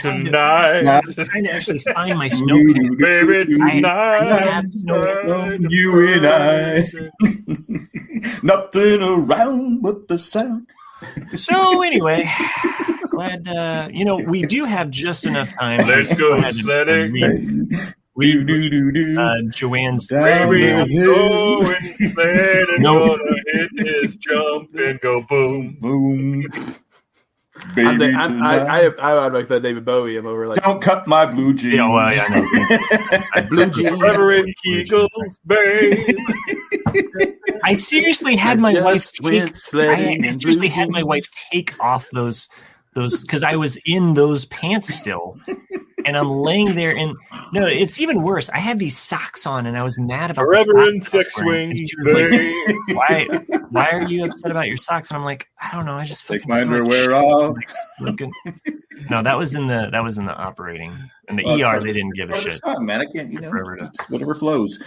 trying to actually find my snow. Baby tonight, I have snow. You and I, nothing around but the sound. So anyway, glad we do have just enough time. Let's go sledding. Joanne's baby going sledding, gonna hit this jump and go boom, boom. Baby, I like that David Bowie. I'm over like, don't cut my blue jeans. Yeah, well, I know. Blue jeans. Forever in Kegels, babe. I seriously had my wife take off those because I was in those pants still, and I'm laying there. And no, it's even worse. I had these socks on, and I was mad about Forever in sex swing. She was like, "Why are you upset about your socks?" And I'm like, "I don't know. I just take my underwear off." No, that was in the operating. In the ER, they didn't give a shit. Song, man, I can't. Whatever flows.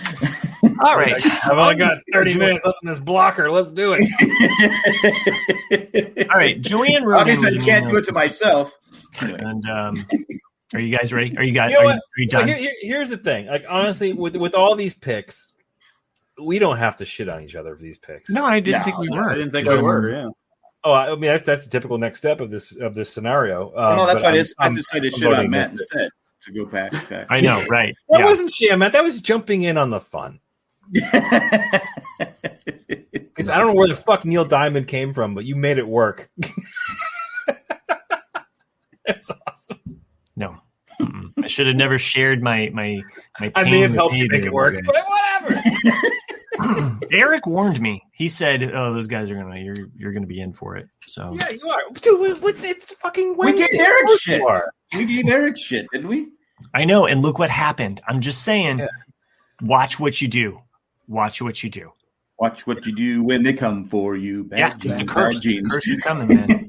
All right, I've only got 30 minutes left in this blocker. Let's do it. All right, Joanne wrote. Obviously, I can't do it to myself. And are you guys ready? Are you guys? Are you done? Here's the thing. Like, honestly, with all these picks, we don't have to shit on each other for these picks. No, I didn't think we were. I didn't think we were. Yeah. Oh, I mean that's the typical next step of this scenario. No, that's why I decided to shit on Matt instead to go back. I know, right? That wasn't shit, Matt. That was jumping in on the fun. Because I don't know where the fuck Neil Diamond came from, but you made it work. That's awesome. No, I should have never shared my pain. I may have helped you make it work, but whatever. Eric warned me. He said, "Oh, those guys are you're gonna be in for it." So yeah, you are. Dude, it's fucking Wednesday. We gave Eric shit. We gave Eric shit, didn't we? I know, and look what happened. I'm just saying. Yeah. Watch what you do. Watch what you do. Watch what you do when they come for you. Just a curse. Curse is coming, man.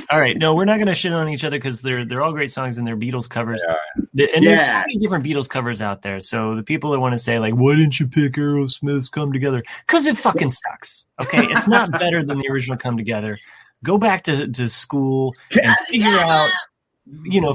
All right, no, we're not going to shit on each other because they're all great songs and they're Beatles covers. And there's so many different Beatles covers out there. So the people that want to say, like, why didn't you pick Aerosmith's Come Together? Because it fucking sucks. Okay, it's not better than the original Come Together. Go back to school and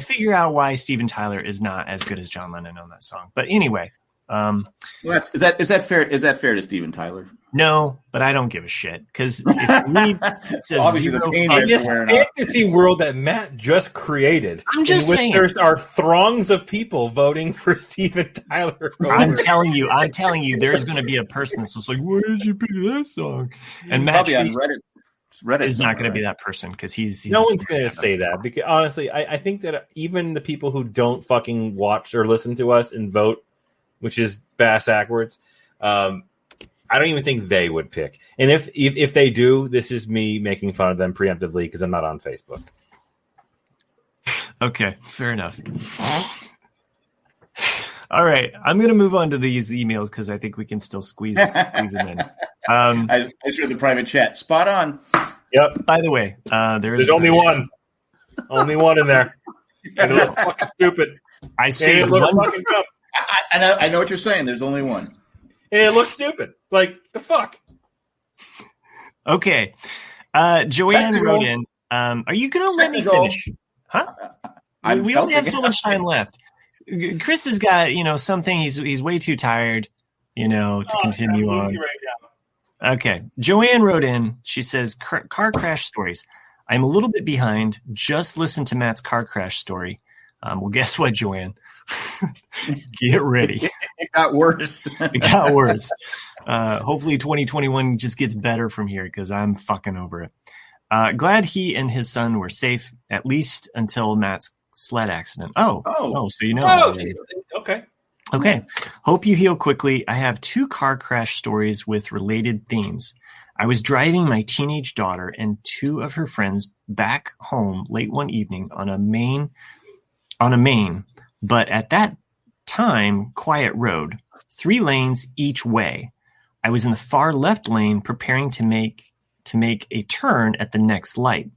figure out why Steven Tyler is not as good as John Lennon on that song. But anyway. Is that fair? Is that fair to Steven Tyler? No, but I don't give a shit because it says this fantasy world that Matt just created. I'm just saying there are throngs of people voting for Steven Tyler. I'm telling you, there's going to be a person that's just like, "Why did you pick that song?" And Matt probably on Reddit is not going to be that person because he's no one's going to say that. Because honestly, I think that even the people who don't fucking watch or listen to us and vote, which is bass backwards, I don't even think they would pick. And if they do, this is me making fun of them preemptively because I'm not on Facebook. Okay, fair enough. All right, I'm going to move on to these emails because I think we can still squeeze them in. I showed the private chat. Spot on. Yep. By the way, there's only one. Only one in there. And it looks fucking stupid. I see one. Fucking cup. I know what you're saying. There's only one. And it looks stupid. Like, the fuck? Okay. Joanne wrote in, are you going to let me finish? Huh? We only have so much time left. Chris has got, something he's way too tired, to continue on. Right. Okay. Joanne wrote in, she says, car crash stories. I'm a little bit behind. Just listen to Matt's car crash story. Well, guess what, Joanne? Get ready. It got worse. It got worse. Hopefully 2021 just gets better from here because I'm fucking over it. Glad he and his son were safe, at least until Matt's sled accident. Oh, so you know. Oh, okay. Okay. Hope you heal quickly. I have 2 car crash stories with related themes. I was driving my teenage daughter and 2 of her friends back home late one evening on a main, but at that time, quiet road, 3 lanes each way. I was in the far left lane preparing to make a turn at the next light.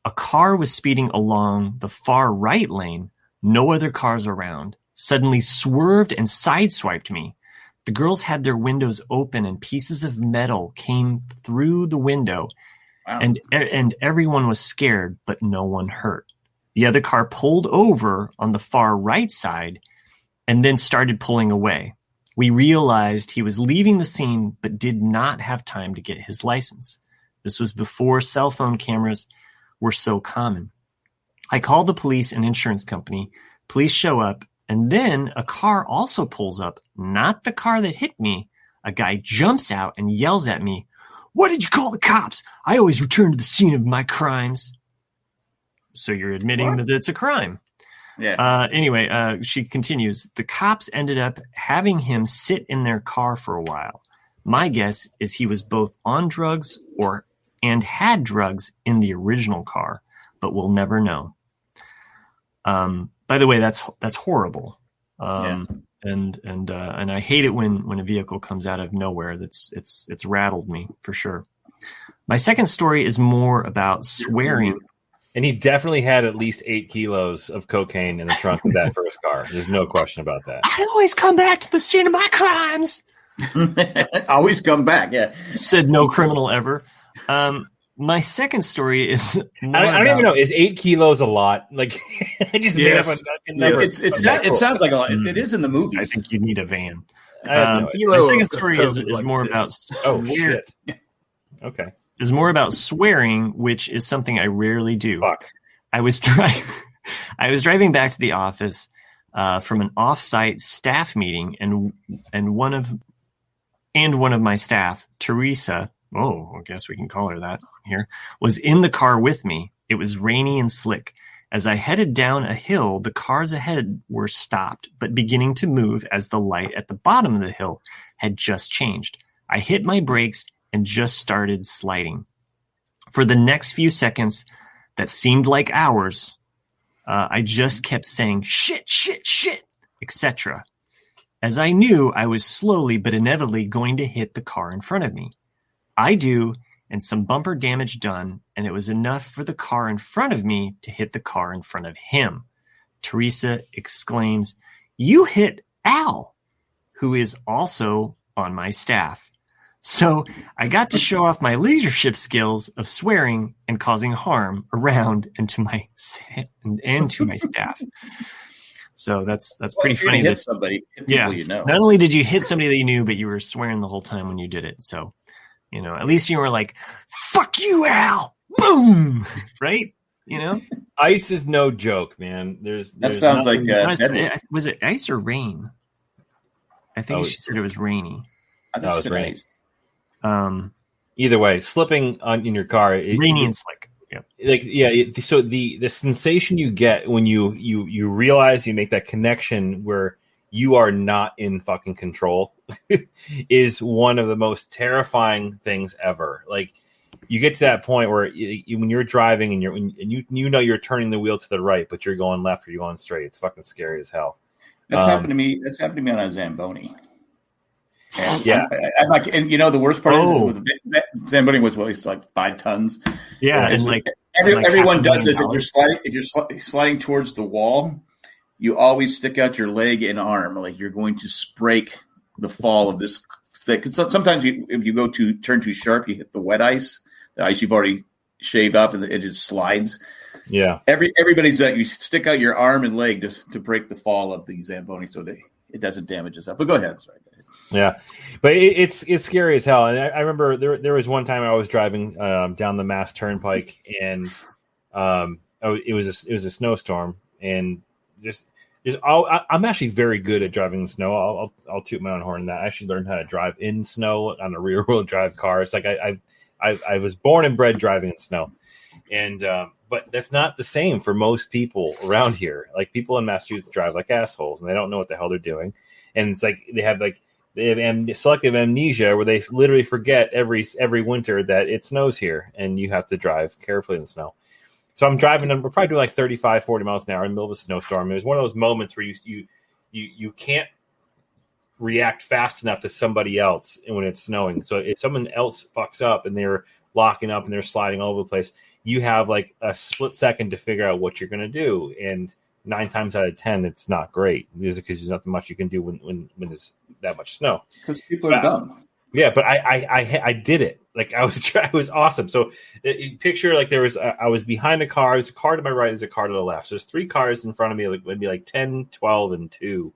A car was speeding along the far right lane, no other cars around, suddenly swerved and sideswiped me. The girls had their windows open and pieces of metal came through the window. Wow. And everyone was scared, but no one hurt. The other car pulled over on the far right side and then started pulling away. We realized he was leaving the scene, but did not have time to get his license. This was before cell phone cameras were so common. I called the police and insurance company. Police show up, and then a car also pulls up, not the car that hit me. A guy jumps out and yells at me, "What did you call the cops? I always return to the scene of my crimes." So you're admitting that it's a crime. Yeah. Anyway, she continues. The cops ended up having him sit in their car for a while. My guess is he was both on drugs and had drugs in the original car, but we'll never know. By the way, that's horrible. And I hate it when a vehicle comes out of nowhere. It's rattled me for sure. My second story is more about swearing. And he definitely had at least 8 kilos of cocaine in the trunk of that first car. There's no question about that. I always come back to the scene of my crimes. Always come back, yeah. Said no criminal ever. My second story is I don't even know. Is 8 kilos a lot? Like, I just made up a number. It sounds like a lot. It is in the movies. I think you need a van. My second story is more about shit. Okay. Is more about swearing, which is something I rarely do. Fuck. I was driving back to the office from an off-site staff meeting, and one of my staff, Teresa, I guess we can call her that here, was in the car with me. It was rainy and slick. As I headed down a hill, the cars ahead were stopped, but beginning to move as the light at the bottom of the hill had just changed. I hit my brakes and just started sliding. For the next few seconds that seemed like hours, I just kept saying, shit, shit, shit, etc. As I knew I was slowly but inevitably going to hit the car in front of me. I do, and some bumper damage done, and it was enough for the car in front of me to hit the car in front of him. Teresa exclaims, "You hit Al," who is also on my staff. So I got to show off my leadership skills of swearing and causing harm around and to my staff. So that's pretty funny. Hit somebody, people you know. Not only did you hit somebody that you knew, but you were swearing the whole time when you did it. So, at least you were like, "Fuck you, Al!" Boom, right? Ice is no joke, man. There's sounds like was it ice or rain? I think she said it was rainy. I thought it was rain. Either way, slipping in your car, rainy and slick. So the sensation you get when you realize you make that connection where you are not in fucking control is one of the most terrifying things ever. Like, you get to that point where when you're driving and you're turning the wheel to the right, but you're going left or you're going straight. It's fucking scary as hell. That's happened to me. That's happened to me on a Zamboni. And yeah, I like, and the worst part is Zamboni was it's like 5 tons. Yeah, and everyone does this. If you're sliding towards the wall, you always stick out your leg and arm like you're going to break the fall of this thick. Sometimes if you go to turn too sharp, you hit the wet ice, the ice you've already shaved off, and it just slides. Yeah, everybody's that you stick out your arm and leg to break the fall of the Zamboni so it doesn't damage itself. But go ahead. I'm sorry. Yeah, but it's scary as hell. And I remember there was one time I was driving down the Mass Turnpike, and it was a snowstorm, and just I'm actually very good at driving in snow. I'll toot my own horn. That I actually learned how to drive in snow on a rear wheel drive car. It's like I was born and bred driving in snow, and but that's not the same for most people around here. Like people in Massachusetts drive like assholes, and they don't know what the hell they're doing. And it's like they have selective amnesia where they literally forget every winter that it snows here, and you have to drive carefully in the snow. So I'm driving, and we're probably doing like 35, 40 miles an hour in the middle of a snowstorm. It was one of those moments where you can't react fast enough to somebody else when it's snowing. So if someone else fucks up and they're locking up and they're sliding all over the place, you have like a split second to figure out what you're going to do. And 9 times out of 10, it's not great because there's nothing much you can do when there's that much snow. Because people are dumb. Yeah, but I did it. Like I was awesome. So picture like I was behind a car. There's a car to my right. There's a car to the left. So there's 3 cars in front of me. Like maybe like 10, 12, and 2.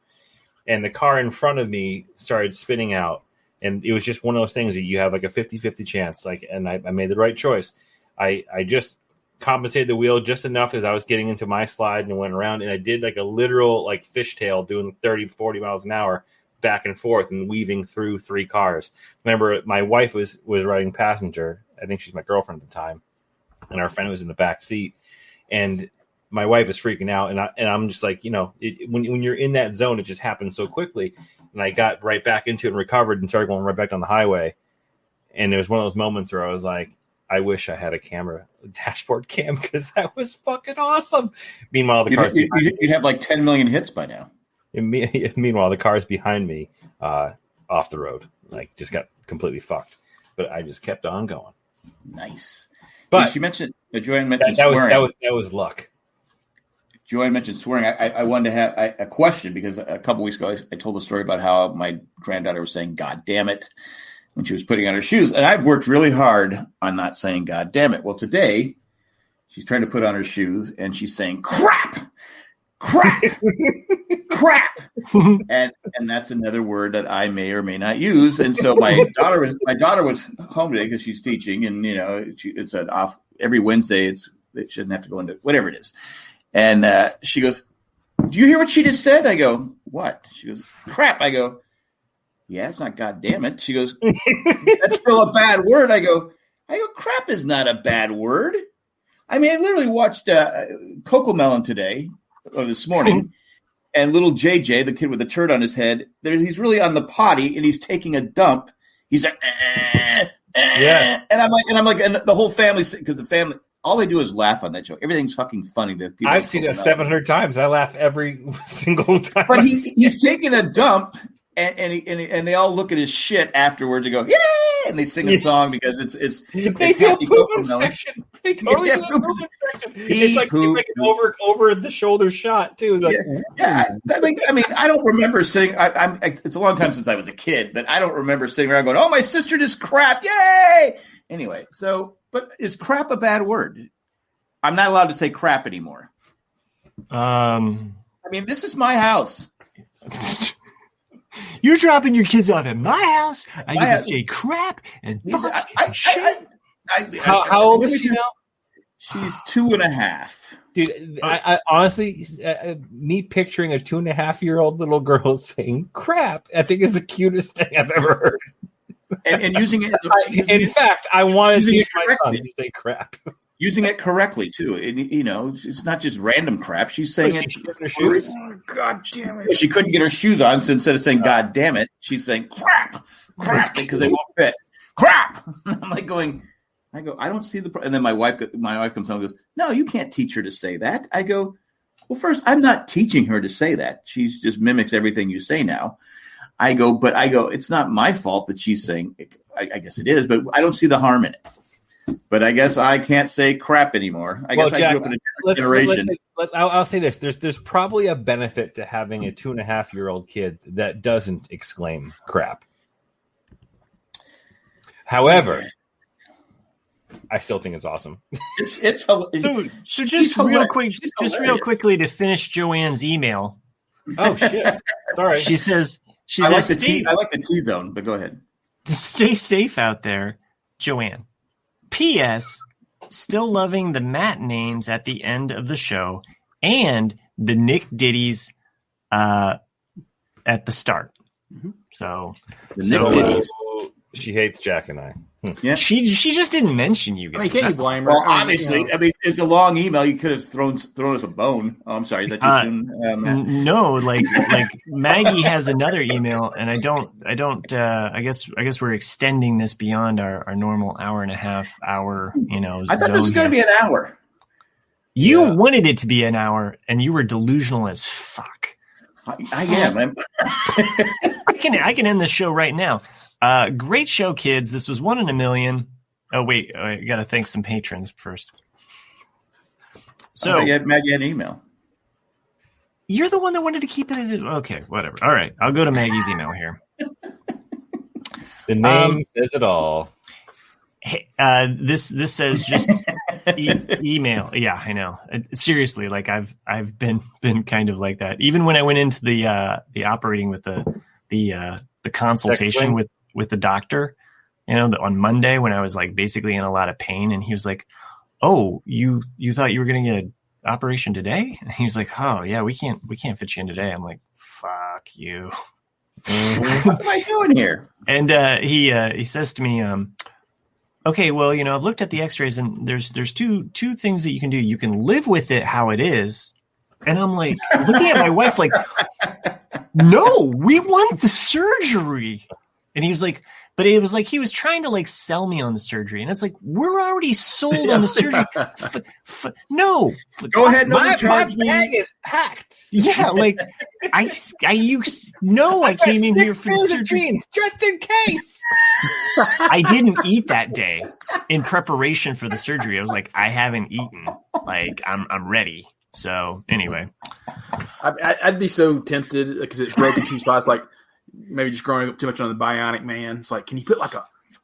And the car in front of me started spinning out. And it was just one of those things that you have like a 50-50 chance. Like, and I made the right choice. I just compensated the wheel just enough as I was getting into my slide and went around. And I did like a literal like fishtail doing 30, 40 miles an hour back and forth and weaving through 3 cars. Remember, my wife was riding passenger. I think she's my girlfriend at the time, and our friend was in the back seat. And my wife is freaking out, and I'm just like, when you're in that zone, it just happens so quickly. And I got right back into it and recovered and started going right back on the highway. And it was one of those moments where I was like, I wish I had a dashboard cam, because that was fucking awesome. Meanwhile, the cars you'd have like 10 million hits by now. Meanwhile, the cars behind me off the road, like, just got completely fucked. But I just kept on going. Nice. But she mentioned, Joanne mentioned swearing. That was luck. Joanne mentioned swearing. I wanted to have a question, because a couple weeks ago I told a story about how my granddaughter was saying "God damn it" when she was putting on her shoes, and I've worked really hard on not saying "God damn it." Well, today she's trying to put on her shoes, and she's saying "crap." Crap, crap, and that's another word that I may or may not use. And so my daughter was home today because she's teaching, and it's an off every Wednesday. It shouldn't have to go into whatever it is. And she goes, "Do you hear what she just said?" I go, "What?" She goes, "Crap." I go, "Yeah, it's not God damn it." She goes, "That's still a bad word." I go, "Crap is not a bad word." I mean, I literally watched Coco Melon today. Or this morning, and little JJ, the kid with the turd on his head, he's really on the potty and he's taking a dump. He's like, yeah, and I'm like, and the whole family, because the family, all they do is laugh on that joke. Everything's fucking funny to people. I've seen it 700 times. I laugh every single time. But he's taking a dump, and they all look at his shit afterwards and go, "Yay!" and they sing a song because it's they do a poop inspection. They totally do a poop inspection. It's like an over the shoulder shot too. Like, yeah. I mean, I don't remember sitting. It's a long time since I was a kid, but I don't remember sitting around going, "Oh, my sister just crap, yay!" Anyway, but is crap a bad word? I'm not allowed to say crap anymore. I mean, this is my house. You're dropping your kids off at my house. I get to say crap and fuck and shit. How old is she now? She's 2.5. Dude, I honestly, me picturing a 2.5-year-old little girl saying crap, I think is the cutest thing I've ever heard. And using it. In fact, I wanted to teach my son to say crap. Using it correctly too. And, it's not just random crap. She's saying it. Her shoes? Oh, God damn it! She couldn't get her shoes on, so instead of saying "God damn it," she's saying "crap," because they won't fit. Crap. I'm like going. I don't see the. And then my wife comes home and goes, "No, you can't teach her to say that." I go, "Well, first, I'm not teaching her to say that. She just mimics everything you say now." I go, it's not my fault that she's saying it. I guess it is, but I don't see the harm in it. But I guess I can't say crap anymore. I guess Jack, I grew up in a different generation. I'll say this: there's probably a benefit to having a 2.5-year-old kid that doesn't exclaim crap. However, I still think it's awesome. So just real quickly to finish Joanne's email. Oh shit! Sorry. She says I like the T-zone, but go ahead. Stay safe out there, Joanne. P.S. Still loving the Matt names at the end of the show and the Nick Ditties at the start. Mm-hmm. So she hates Jack and I. Yeah, she just didn't mention you guys. I mean, can't you blame her? Well, obviously, I mean, it's a long email. You could have thrown us a bone. Oh, I'm sorry, is that too soon? No, like Maggie has another email, and I guess we're extending this beyond our normal hour and a half hour. I thought this was going to be an hour. You wanted it to be an hour, and you were delusional as fuck. I am. I can end this show right now. Great show, kids. This was 1 in a million. Oh, wait. I got to thank some patrons first. So Maggie had an email. You're the one that wanted to keep it. Okay, whatever. All right. I'll go to Maggie's email here. The name says it all. Hey, this says just email. Yeah, I know. Seriously, like I've been kind of like that. Even when I went into the operating with the consultation with the doctor, on Monday when I was like basically in a lot of pain, and he was like, "Oh, you thought you were going to get an operation today?" And he was like, "Oh yeah, we can't fit you in today." I'm like, "Fuck you." What am I doing here? And he says to me, "Okay, well, I've looked at the X-rays, and there's two things that you can do. You can live with it how it is." And I'm like looking at my wife like, "No, we want the surgery." And he was like, but it was like he was trying to like sell me on the surgery, and it's like we're already sold on the surgery. No, go ahead. My bag is packed. Yeah, like I came in here for the surgery just in case. I didn't eat that day in preparation for the surgery. I was like, I haven't eaten. Like I'm ready. So anyway, I'd be so tempted because it's broken two spots. Like maybe just growing up too much on the Bionic Man. It's like, can you put like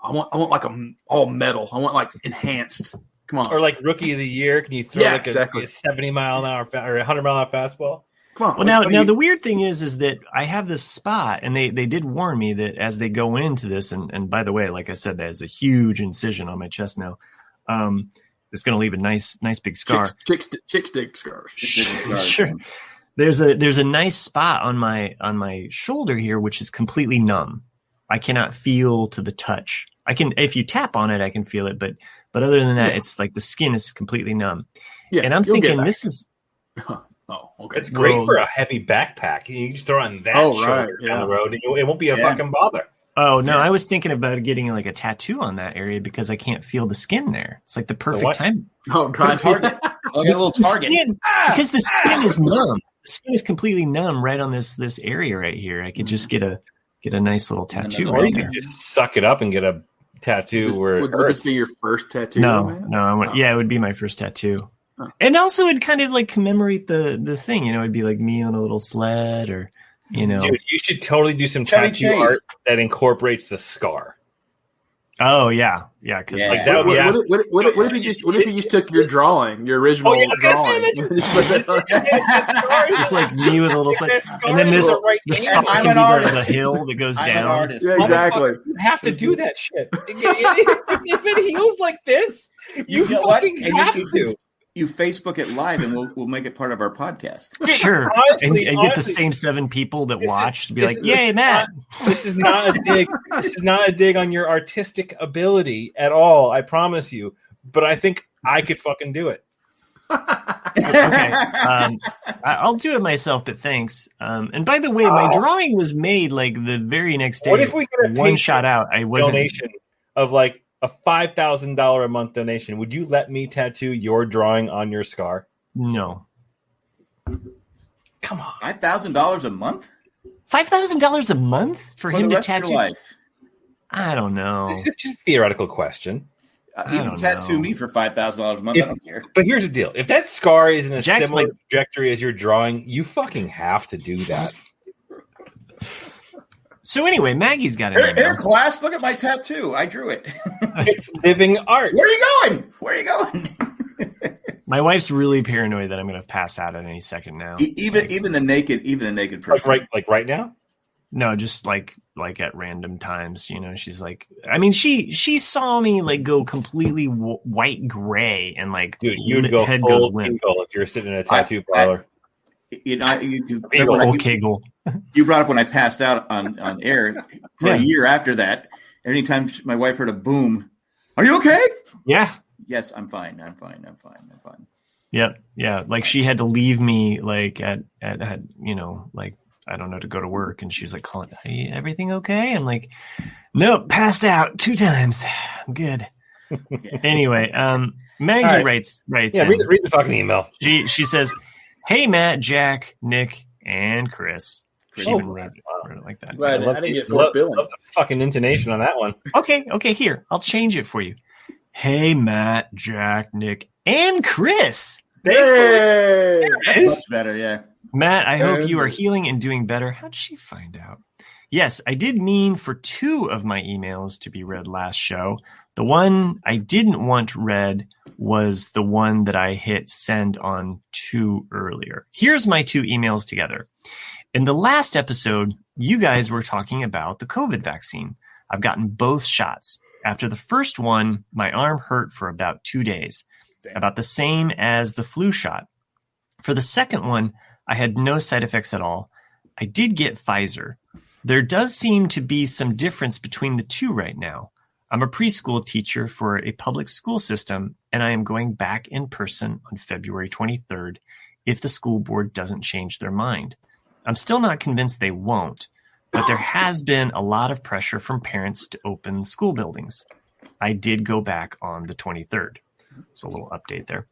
I want like a all metal. I want like enhanced. Come on. Or like Rookie of the Year. Can you throw a 70-mile-an-hour or 100-mile-an-hour fastball? Come on. Well, now the weird thing is that I have this spot, and they did warn me that as they go into this, and by the way, like I said, there's a huge incision on my chest now. It's going to leave a nice big scar. Chick stick scars. Sure. There's a nice spot on my shoulder here, which is completely numb. I cannot feel to the touch. I can, if you tap on it, I can feel it, but other than that, it's like the skin is completely numb. Yeah, and I'm thinking this is. Oh, okay. It's great for a heavy backpack. You can just throw on that shoulder down the road, and it won't be a fucking bother. Oh no, I was thinking about getting like a tattoo on that area because I can't feel the skin there. It's like the perfect time. Oh, God. Target. I'll get a little target. Because the skin is numb. The skin is completely numb right on this area right here. I could just get a nice little tattoo. Or you could just suck it up and get a tattoo would this be your first tattoo? No. Yeah, it would be my first tattoo. Oh. And also it'd kind of like commemorate the thing, it'd be like me on a little sled or, Dude, you should totally do some tattoo art that incorporates the scar. Oh yeah. Because like that would be what if you just took your drawing, your original drawing? Just like me with a little sled. And then the scar can be the hill that goes down. Yeah, exactly. You have to do that shit. If it heals like this, you fucking have to. You Facebook it live, and we'll make it part of our podcast. Sure, honestly, and get the same 7 people that watch to be like, "Yay, Matt!" This is not a dig. This is not a dig on your artistic ability at all. I promise you. But I think I could fucking do it. Okay, I'll do it myself. But thanks. And by the way, my drawing was made like the very next day. What if we get a one shot out? I wasn't donation of like a $5,000 a month donation. Would you let me tattoo your drawing on your scar? No. Come on. $5,000 a month? $5,000 a month for him to tattoo? Your life. I don't know. This is just a theoretical question. You can tattoo me for $5,000 a month. I don't care. But here's the deal. If that scar is in a similar trajectory as your drawing, you fucking have to do that. So anyway, Maggie's got it. Here, class, look at my tattoo. I drew it. It's living art. Where are you going? My wife's really paranoid that I'm going to pass out at any second now. Even the naked person. Like right now? No, just like at random times. She's like, I mean, she saw me like go completely white gray and like, dude, you'd go head full goes limp if you're sitting in a tattoo parlor. You Kegel. You brought up when I passed out on air for a year after that. Anytime my wife heard a boom, are you okay? Yeah. Yes, I'm fine. Yep. Yeah. Like she had to leave me like at like, I don't know, to go to work. And she's like, hey, everything okay? I'm like, nope, passed out 2 times. I'm good. Anyway, Maggie writes. Yeah, read the fucking email. She says, hey, Matt, Jack, Nick, and Chris. She even wrote it like that. Glad I didn't get Fort Billing. Love the fucking intonation on that one. Okay, here. I'll change it for you. Hey, Matt, Jack, Nick, and Chris. Hey! Much better, yeah. Matt, I hope you are healing and doing better. How'd she find out? Yes, I did mean for 2 of my emails to be read last show. The one I didn't want read was the one that I hit send on too earlier. Here's my 2 emails together. In the last episode, you guys were talking about the COVID vaccine. I've gotten both shots. After the first one, my arm hurt for about 2 days, about the same as the flu shot. For the second one, I had no side effects at all. I did get Pfizer. There does seem to be some difference between the 2 right now. I'm a preschool teacher for a public school system, and I am going back in person on February 23rd if the school board doesn't change their mind. I'm still not convinced they won't, but there has been a lot of pressure from parents to open school buildings. I did go back on the 23rd. So a little update there.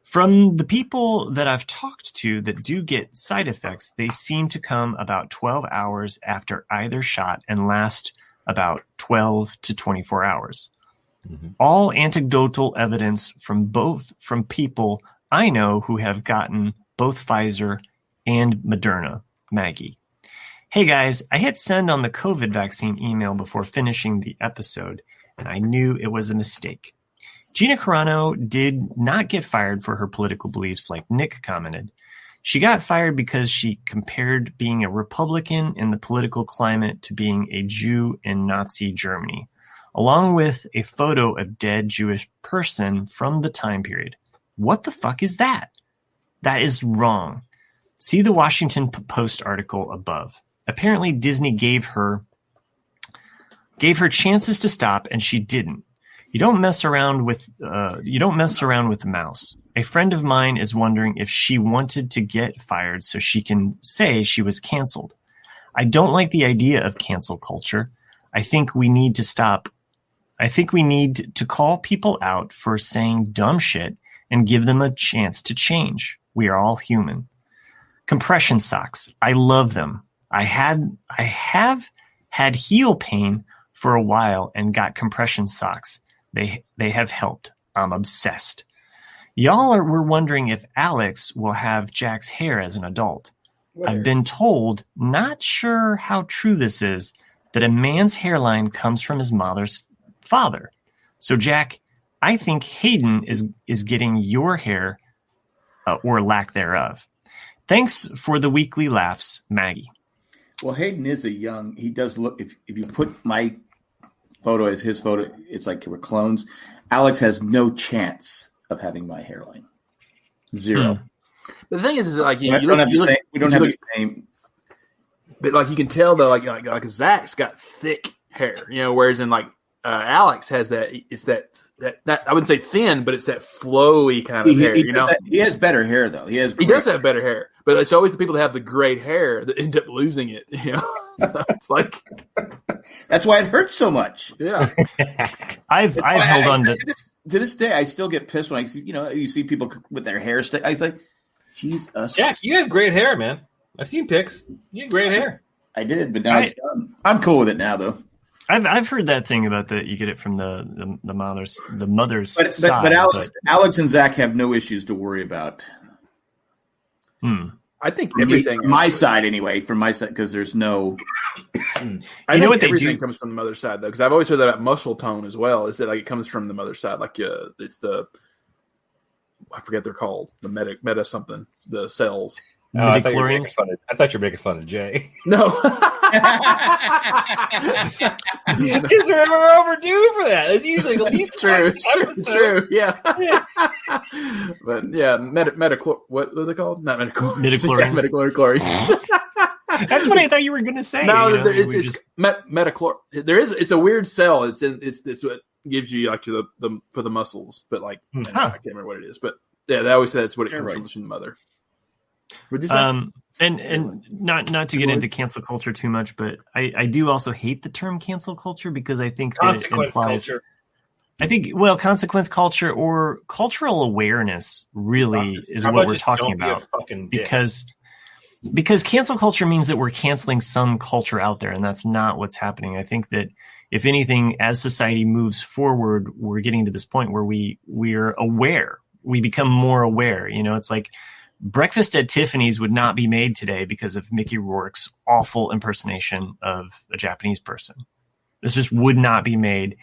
From the people that I've talked to that do get side effects, they seem to come about 12 hours after either shot and last about 12 to 24 hours. Mm-hmm. All anecdotal evidence from people I know who have gotten both Pfizer and Moderna. Maggie. Hey guys, I hit send on the COVID vaccine email before finishing the episode, and I knew it was a mistake. Gina Carano did not get fired for her political beliefs like Nick commented. She got fired because she compared being a Republican in the political climate to being a Jew in Nazi Germany, along with a photo of dead Jewish person from the time period. What the fuck is that? That is wrong. See the Washington Post article above. Apparently Disney gave her chances to stop and she didn't. You don't mess around with the mouse. A friend of mine is wondering if she wanted to get fired so she can say she was canceled. I don't like the idea of cancel culture. I think we need to stop. I think we need to call people out for saying dumb shit and give them a chance to change. We are all human. Compression socks. I love them. I have had heel pain for a while and got compression socks. They have helped. I'm obsessed. Y'all were wondering if Alex will have Jack's hair as an adult. Where? I've been told, not sure how true this is, that a man's hairline comes from his mother's father. So Jack, I think Hayden is getting your hair or lack thereof. Thanks for the weekly laughs, Maggie. Well, Hayden is he does look, if you put my photo as his photo, it's like we're clones. Alex has no chance of having my hairline. Zero. But the thing is like we don't have the same. But like you can tell though, like Zach's got thick hair, whereas in like Alex has that. It's that I wouldn't say thin, but it's that flowy kind of hair. He has better hair though. He does have better hair, but it's always the people that have the great hair that end up losing it. It's like that's why it hurts so much. Yeah, I've held on to this day. I still get pissed when I see you see people with their hair stick. I was like, Jesus, Jack, you have great hair, man. I've seen pics. You have great hair. I did, but now it's done. I'm cool with it now, though. I've heard that thing about that you get it from the mother's side. But Alex and Zach have no issues to worry about. I think everything from my side anyway, because there's no. I know what everything comes from the mother's side though, because I've always heard that about muscle tone as well. Is that like it comes from the mother's side? Like it's the I forget they're called the meta something the cells. Oh, I thought you were making fun of Jay. No. Because we're overdue for that. It's usually at least true. Yeah. But yeah, what are they called? Not midichlorians. Midichlorians. That's what I thought you were going to say. No, it's metachlor. It's a weird cell. It's what gives you like for the muscles, but like I can't remember what it is. But yeah, they always say that's what it comes from the mother. What'd you say? And not to get into cancel culture too much, but I do also hate the term cancel culture because I think consequence culture. I think consequence culture or cultural awareness really is what we're talking about. Because cancel culture means that we're canceling some culture out there, and that's not what's happening. I think that if anything, as society moves forward, we're getting to this point where we're aware. We become more aware. It's like Breakfast at Tiffany's would not be made today because of Mickey Rourke's awful impersonation of a Japanese person. This just would not be made.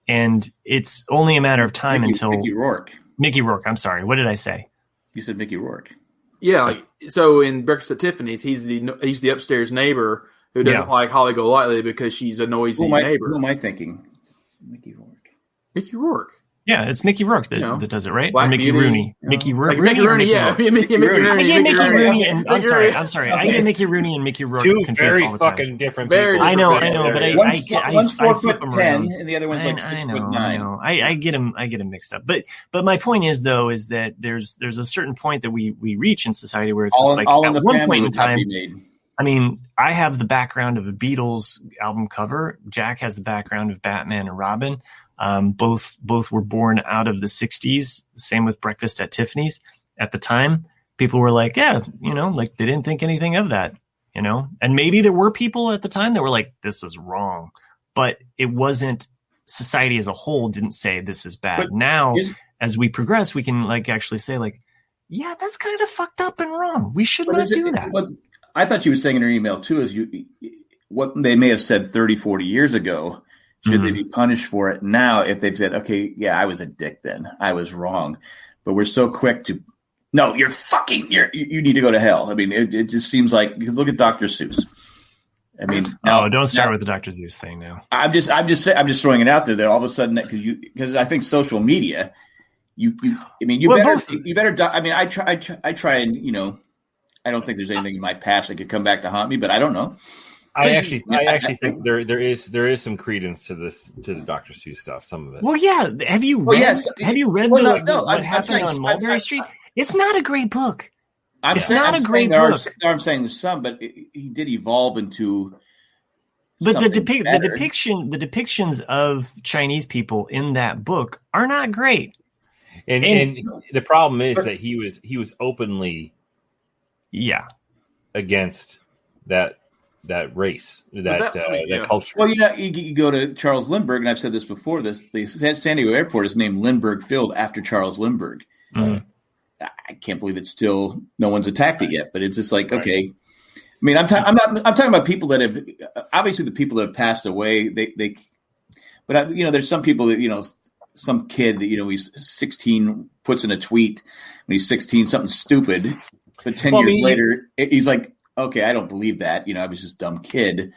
And it's only a matter of time until Mickey Rourke. I'm sorry. What did I say? You said Mickey Rourke. Yeah. So in Breakfast at Tiffany's, he's the upstairs neighbor who doesn't like Holly Golightly because she's a noisy neighbor. Who am I thinking? Mickey Rourke. Yeah, it's Mickey Rourke that does it, right? Black or Mickey Beauty, Rooney. Mickey Rooney. Mickey Rooney, yeah. Mickey Rooney. I get Mickey Rooney and I'm sorry. I get Mickey Rooney and Mickey Rourke. Two very fucking different people. I know, but one's 4'10" and the other one's like 6'9". I get them mixed up. But my point is that there's a certain point that we reach in society where it's just like at one point in time. I mean, I have the background of a Beatles album cover. Jack has the background of Batman and Robin. Both were born out of the 60s. Same with Breakfast at Tiffany's. At the time, people were like, they didn't think anything of that, And maybe there were people at the time that were like, this is wrong. But it wasn't, society as a whole didn't say this is bad. But now, as we progress, we can actually say yeah, that's kind of fucked up and wrong. We should not do that. What I thought you were saying in her email too is what they may have said 30, 40 years ago. Should they be punished for it now if they've said, okay, yeah, I was a dick then. I was wrong. But we're so quick to, no, you need to go to hell. I mean, it just seems like, because look at Dr. Seuss. I mean, don't start with the Dr. Seuss thing now. I'm just throwing it out there that all of a sudden, because I think social media, you better, I mean, I try and, I don't think there's anything in my past that could come back to haunt me, but I don't know. I actually think there is some credence to the Dr. Seuss stuff. Some of it. Well, yeah. Have you read? Have you read what happened on Mulberry Street? It's not a great book. I'm saying there's some, but he did evolve into. But the depictions of Chinese people in that book are not great. And the problem is that he was openly, against that race, that culture. Well, you go to Charles Lindbergh, and I've said this before. The San Diego airport is named Lindbergh Field after Charles Lindbergh. I can't believe it's still no one's attacked it yet, but it's just like okay. I mean, I'm talking about people that have obviously the people that have passed away. But there's some people that some kid that he's 16 puts in a tweet when he's 16 something stupid, but 10 years later he's like. Okay, I don't believe that. I was just a dumb kid.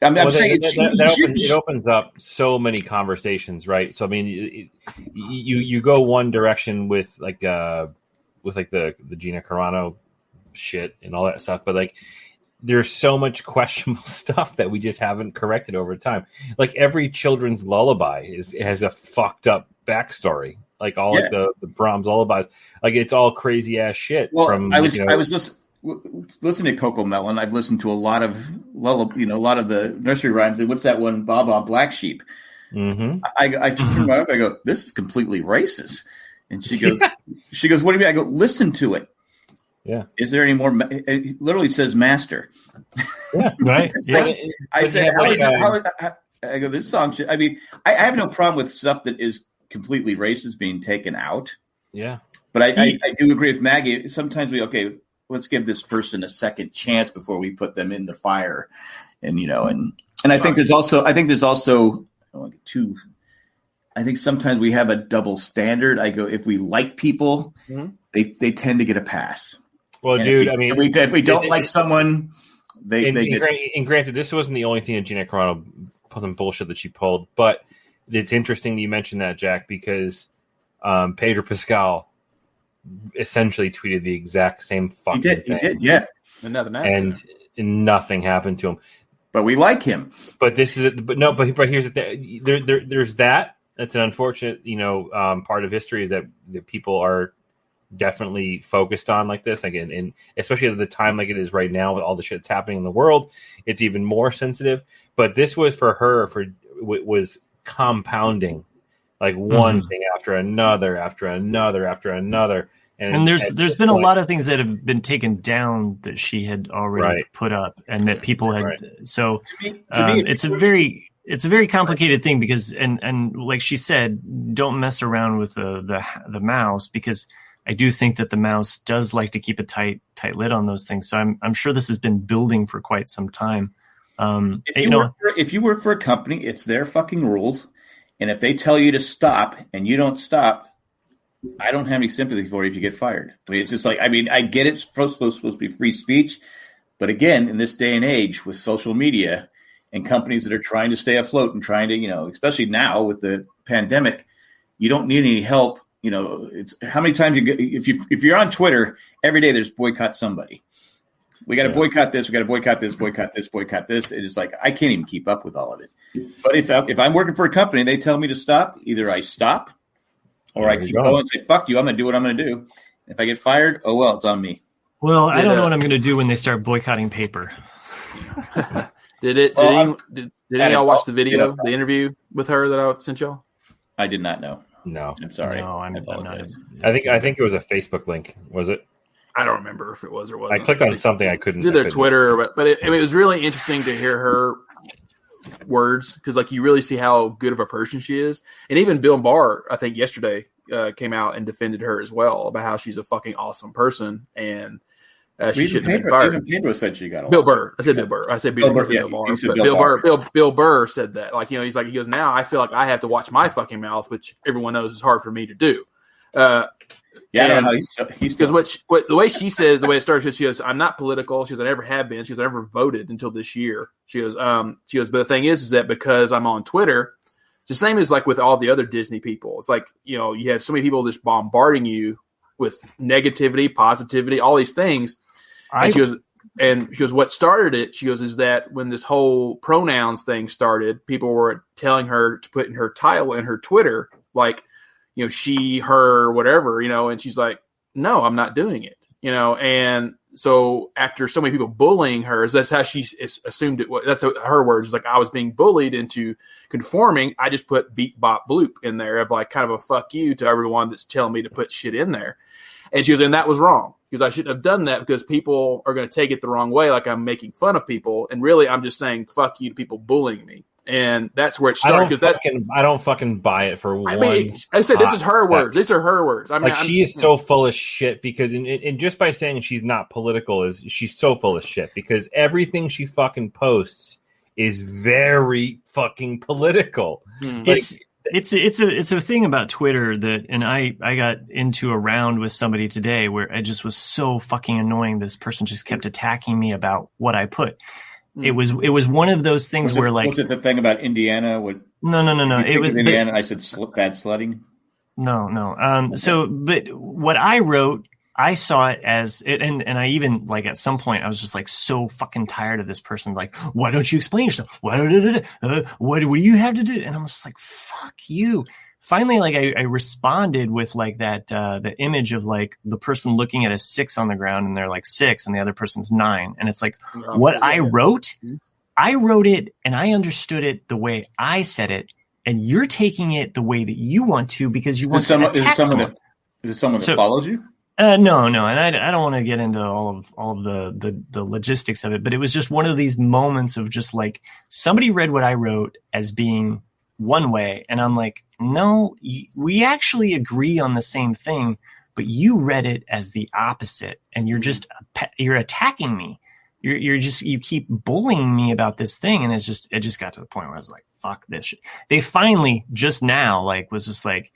I'm saying it opens up so many conversations, right? So I mean, you go one direction with the Gina Carano shit and all that stuff, but there's so much questionable stuff that we just haven't corrected over time. Like every children's lullaby has a fucked up backstory. Like all the Brahms lullabies, it's all crazy ass shit. Well, I was listening to Coco Melon. I've listened to a lot of the nursery rhymes. And what's that one? Baba Black Sheep. Mm-hmm. I turn my wife. I go, this is completely racist. And she goes, what do you mean? I go, listen to it. Yeah. Is there any more? It literally says master. Yeah. Right. I said, I go, this song should. I mean, I have no problem with stuff that is completely racist being taken out. Yeah. But I do agree with Maggie. Sometimes let's give this person a second chance before we put them in the fire. And, I think there's also two. I think sometimes we have a double standard. I go, if we like people, they tend to get a pass. Well, dude, I mean, if we don't like someone, And granted, this wasn't the only thing that Gina Carano some bullshit that she pulled, but it's interesting that you mentioned that, Jack, because Pedro Pascal essentially tweeted the exact same fucking thing. He did, yeah. And nothing happened to him. But we like him. But this is but here's the thing. There's that. That's an unfortunate, part of history is that people are definitely focused on like this. Again, and especially at the time like it is right now with all the shit that's happening in the world, it's even more sensitive. But this was for her was compounding, like one thing after another, after another, after another. And there's been a lot of things that have been taken down that she had already put up, and that people had. Right. So to me, it's a very complicated thing because, and like she said, don't mess around with the mouse, because I do think that the mouse does like to keep a tight lid on those things. So I'm sure this has been building for quite some time. If you work for a company, it's their fucking rules, and if they tell you to stop and you don't stop, I don't have any sympathy for you if you get fired. I mean, it's just like, I get it's supposed to be free speech, but again, in this day and age with social media and companies that are trying to stay afloat and trying to, especially now with the pandemic, you don't need any help. It's how many times if you're on Twitter every day, there's boycott somebody. We got to boycott this. We got to boycott this. Boycott this. Boycott this. And it's like I can't even keep up with all of it. But if I'm working for a company, and they tell me to stop. Either I stop, or I keep going and say "fuck you." I'm going to do what I'm going to do. If I get fired, oh well, it's on me. Well, I don't know what I'm going to do when they start boycotting paper. Did any of y'all watch the video, the interview with her that I sent y'all? I did not know. No, I'm sorry. No, I'm not. I think it was a Facebook link. Was it? I don't remember if it was or wasn't. I clicked on something I couldn't. It's either Twitter, but it was really interesting to hear her words, because like you really see how good of a person she is. And even Bill Barr, I think yesterday, came out and defended her as well about how she's a fucking awesome person, and she shouldn't have been fired. Even Pedro said she got Bill Burr. I said Bill Burr. I said Bill Burr. But Bill Burr said that. Like, he goes, now I feel like I have to watch my fucking mouth, which everyone knows is hard for me to do. I don't know how he's because the way she said, the way it started, she goes, I'm not political. She goes, I never have been. She goes, I never voted until this year. She goes, but the thing is that because I'm on Twitter, it's the same as like with all the other Disney people. It's like, you have so many people just bombarding you with negativity, positivity, all these things. And she goes, what started it, she goes, is that when this whole pronouns thing started, people were telling her to put in her title and her Twitter, like, she, her, whatever, and she's like, no, I'm not doing it, and so after so many people bullying her, that's how she assumed it was. That's her words. It's like, I was being bullied into conforming. I just put beep, bop, bloop in there of like kind of a fuck you to everyone that's telling me to put shit in there. And she goes, and that was wrong, because I shouldn't have done that, because people are going to take it the wrong way, like I'm making fun of people. And really, I'm just saying fuck you to people bullying me. And that's where it started. I don't fucking buy it for one. I said, this is her words. These are her words. I mean, she is so full of shit, because, and just by saying she's not political, she's so full of shit, because everything she fucking posts is very fucking political. Like, It's a thing about Twitter that, and I got into a round with somebody today where it just was so fucking annoying. This person just kept attacking me about what I put. It was one of those things where like, was it the thing about Indiana? No. It was Indiana. I said bad sledding. No. So, but what I wrote, I saw it as it, and I even like at some point I was just like so fucking tired of this person. Like, why don't you explain yourself? What do you have to do? And I'm just like, fuck you. Finally, like I responded with like that the image of like the person looking at a 6 on the ground and they're like 6 and the other person's 9, and it's like what I wrote it and I understood it the way I said it, and you're taking it the way that you want to because you want to attack someone. Is it someone that follows you? No, and I don't want to get into all of the logistics of it, but it was just one of these moments of just like somebody read what I wrote as being one way, and I'm like, no, we actually agree on the same thing, but you read it as the opposite, and you're attacking me. You keep bullying me about this thing, and it just got to the point where I was like, fuck this shit. They finally just now like was just like,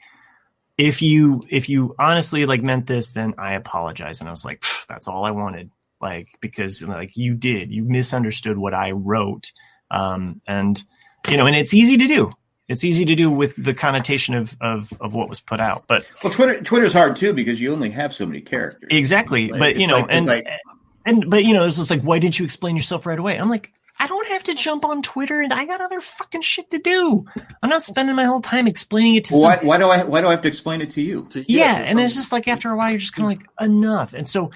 if you honestly like meant this, then I apologize. And I was like, that's all I wanted. like, because like you misunderstood what I wrote. And it's easy to do. It's easy to do with the connotation of what was put out. But Twitter's hard too, because you only have so many characters. Exactly. Right? But it's just like, why didn't you explain yourself right away? I'm like, I don't have to jump on Twitter, and I got other fucking shit to do. I'm not spending my whole time explaining it to why do I have to explain it to you? And it's just like, after a while, you're just kind of like, enough. And so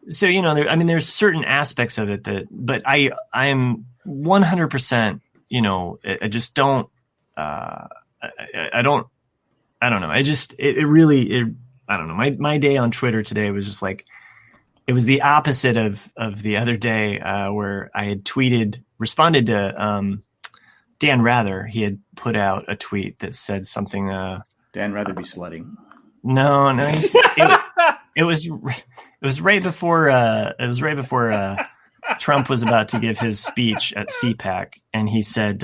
there's certain aspects of it but I am 100%, I just don't, I don't know. I don't know. My day on Twitter today was just like, it was the opposite of the other day where I had responded to Dan Rather. He had put out a tweet that said something. Dan Rather be sledding. No. It was right before Trump was about to give his speech at CPAC, and he said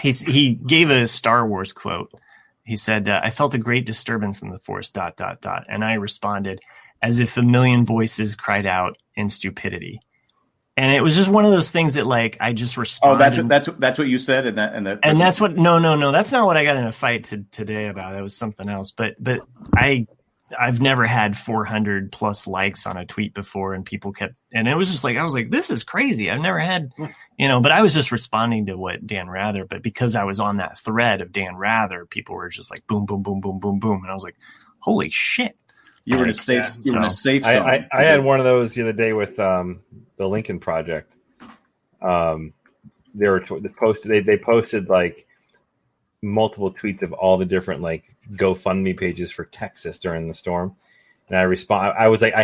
he gave a Star Wars quote. He said, "I felt a great disturbance in the Force. ... And I responded, as if a million voices cried out in stupidity." And it was just one of those things that, like, I just responded. Oh, that's what you said, and that's what. No, that's not what I got in a fight today about. It was something else. But I've never had 400 plus likes on a tweet before, and people kept, and it was just like, I was like, this is crazy. I've never had, but I was just responding to what Dan Rather, but because I was on that thread of Dan Rather, people were just like, boom, boom, boom, boom, boom, boom. And I was like, holy shit. You were in a safe zone. I had one of those the other day with the Lincoln Project. They posted like multiple tweets of all the different like GoFundMe pages for Texas during the storm, and I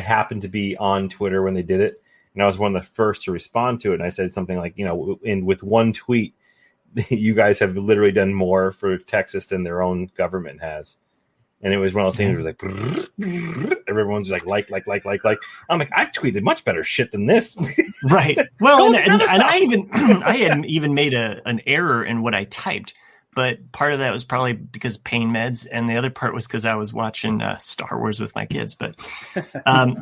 happened to be on Twitter when they did it, and I was one of the first to respond to it, and I said something like, with one tweet, you guys have literally done more for Texas than their own government has. And it was one of those things where it was like, everyone's just like. I'm like, I tweeted much better shit than this. Right. Well, and I had even made an error in what I typed, but part of that was probably because of pain meds, and the other part was because I was watching Star Wars with my kids. But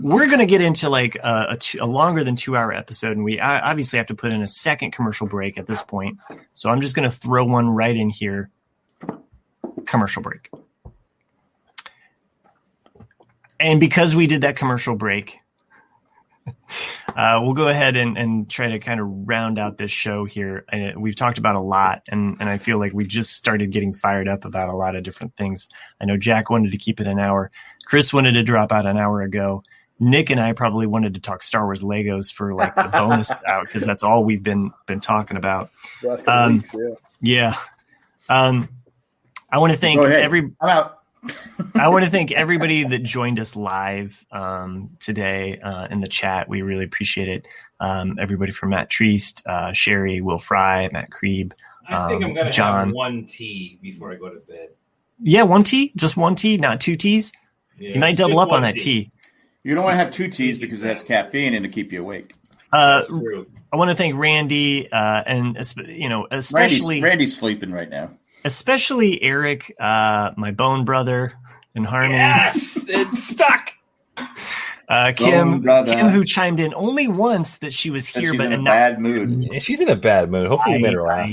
we're going to get into like a longer than 2 hour episode, and we obviously have to put in a second commercial break at this point. So I'm just going to throw one right in here. Commercial break. And because we did that commercial break, we'll go ahead and try to kind of round out this show here. We've talked about a lot, and I feel like we just started getting fired up about a lot of different things. I know Jack wanted to keep it an hour. Chris wanted to drop out an hour ago. Nick and I probably wanted to talk Star Wars Legos for like the bonus out, because that's all we've been talking about. The last couple weeks, yeah. I want to thank I'm out. I want to thank everybody that joined us live today in the chat. We really appreciate it. Everybody from Matt Treist, Sherry, Will Fry, Matt Krieb, I think I'm going to John. have one tea before I go to bed. Yeah, one tea? Just one tea, not two teas? Yeah, you might double up on that tea. You don't want to have two teas because it has caffeine in to keep you awake. That's true. I want to thank Randy and especially Randy's sleeping right now. Especially Eric, my bone brother in Harmony. Yes, it's stuck. Kim, who chimed in only once that she was here, but in a bad mood. She's in a bad mood. Hopefully, you made her laugh.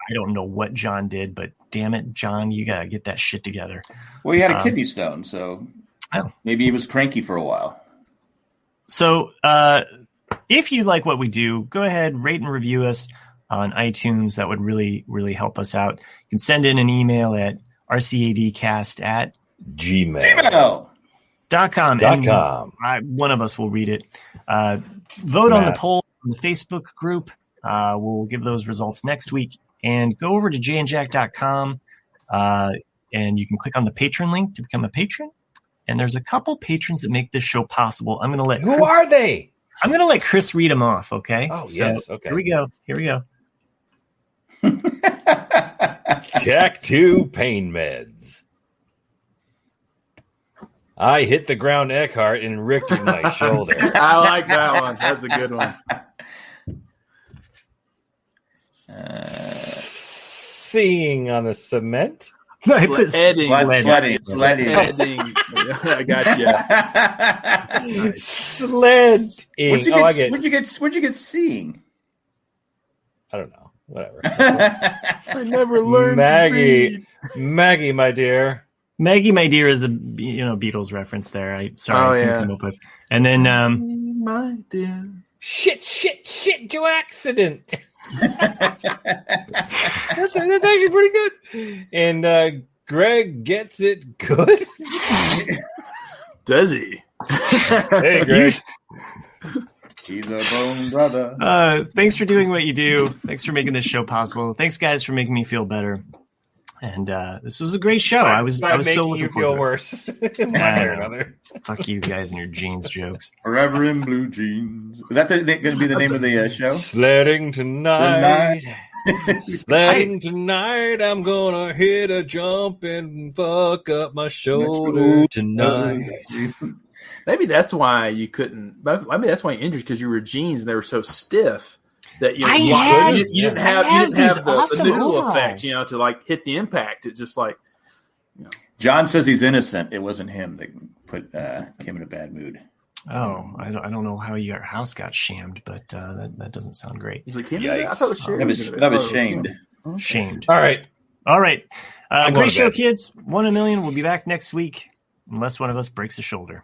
I don't know what John did, but damn it, John, you gotta get that shit together. Well, he had a kidney stone, so maybe he was cranky for a while. So, if you like what we do, go ahead, rate and review us on iTunes. That would really, really help us out. You can send in an email at rcadcast@gmail.com. One of us will read it. Vote on the poll on the Facebook group. We'll give those results next week. And go over to jandjack.com and you can click on the Patron link to become a patron. And there's a couple patrons that make this show possible. I'm going to let Who are they? I'm going to let Chris read them off, okay? Oh, yes. Okay. Here we go. Check 2 pain meds. I hit the ground Eckhart and ricked my shoulder. I like that one. That's a good one. Seeing on the cement. I put sledding. I got you. Nice. Sledding. What'd you get seeing? I don't know. Whatever. I never learned Maggie, my dear. Maggie, my dear, is a Beatles reference there. I couldn't come up with. And then my dear. Shit, Joe accident. that's actually pretty good. And Greg gets it good. Does he? Hey, Greg. He's a bone brother. Thanks for doing what you do. Thanks for making this show possible. Thanks, guys, for making me feel better. And this was a great show. I was so looking you forward feel worse. One way or another. Fuck you guys and your jeans jokes. Forever in blue jeans. Is that going to be the name of the show? Sledding tonight. Sledding tonight. I'm gonna hit a jump and fuck up my shoulder tonight. Maybe that's why you couldn't. I mean, that's why you injured, because you were jeans and they were so stiff that you didn't have the noodle effect, to like hit the impact. It just like. John says he's innocent. It wasn't him that put him in a bad mood. Oh, I don't know how your house got shamed, but that doesn't sound great. He's like, I thought it was shamed. That was shamed. Shamed. All right. Great show, kids. 1 in a million. We'll be back next week, unless one of us breaks a shoulder.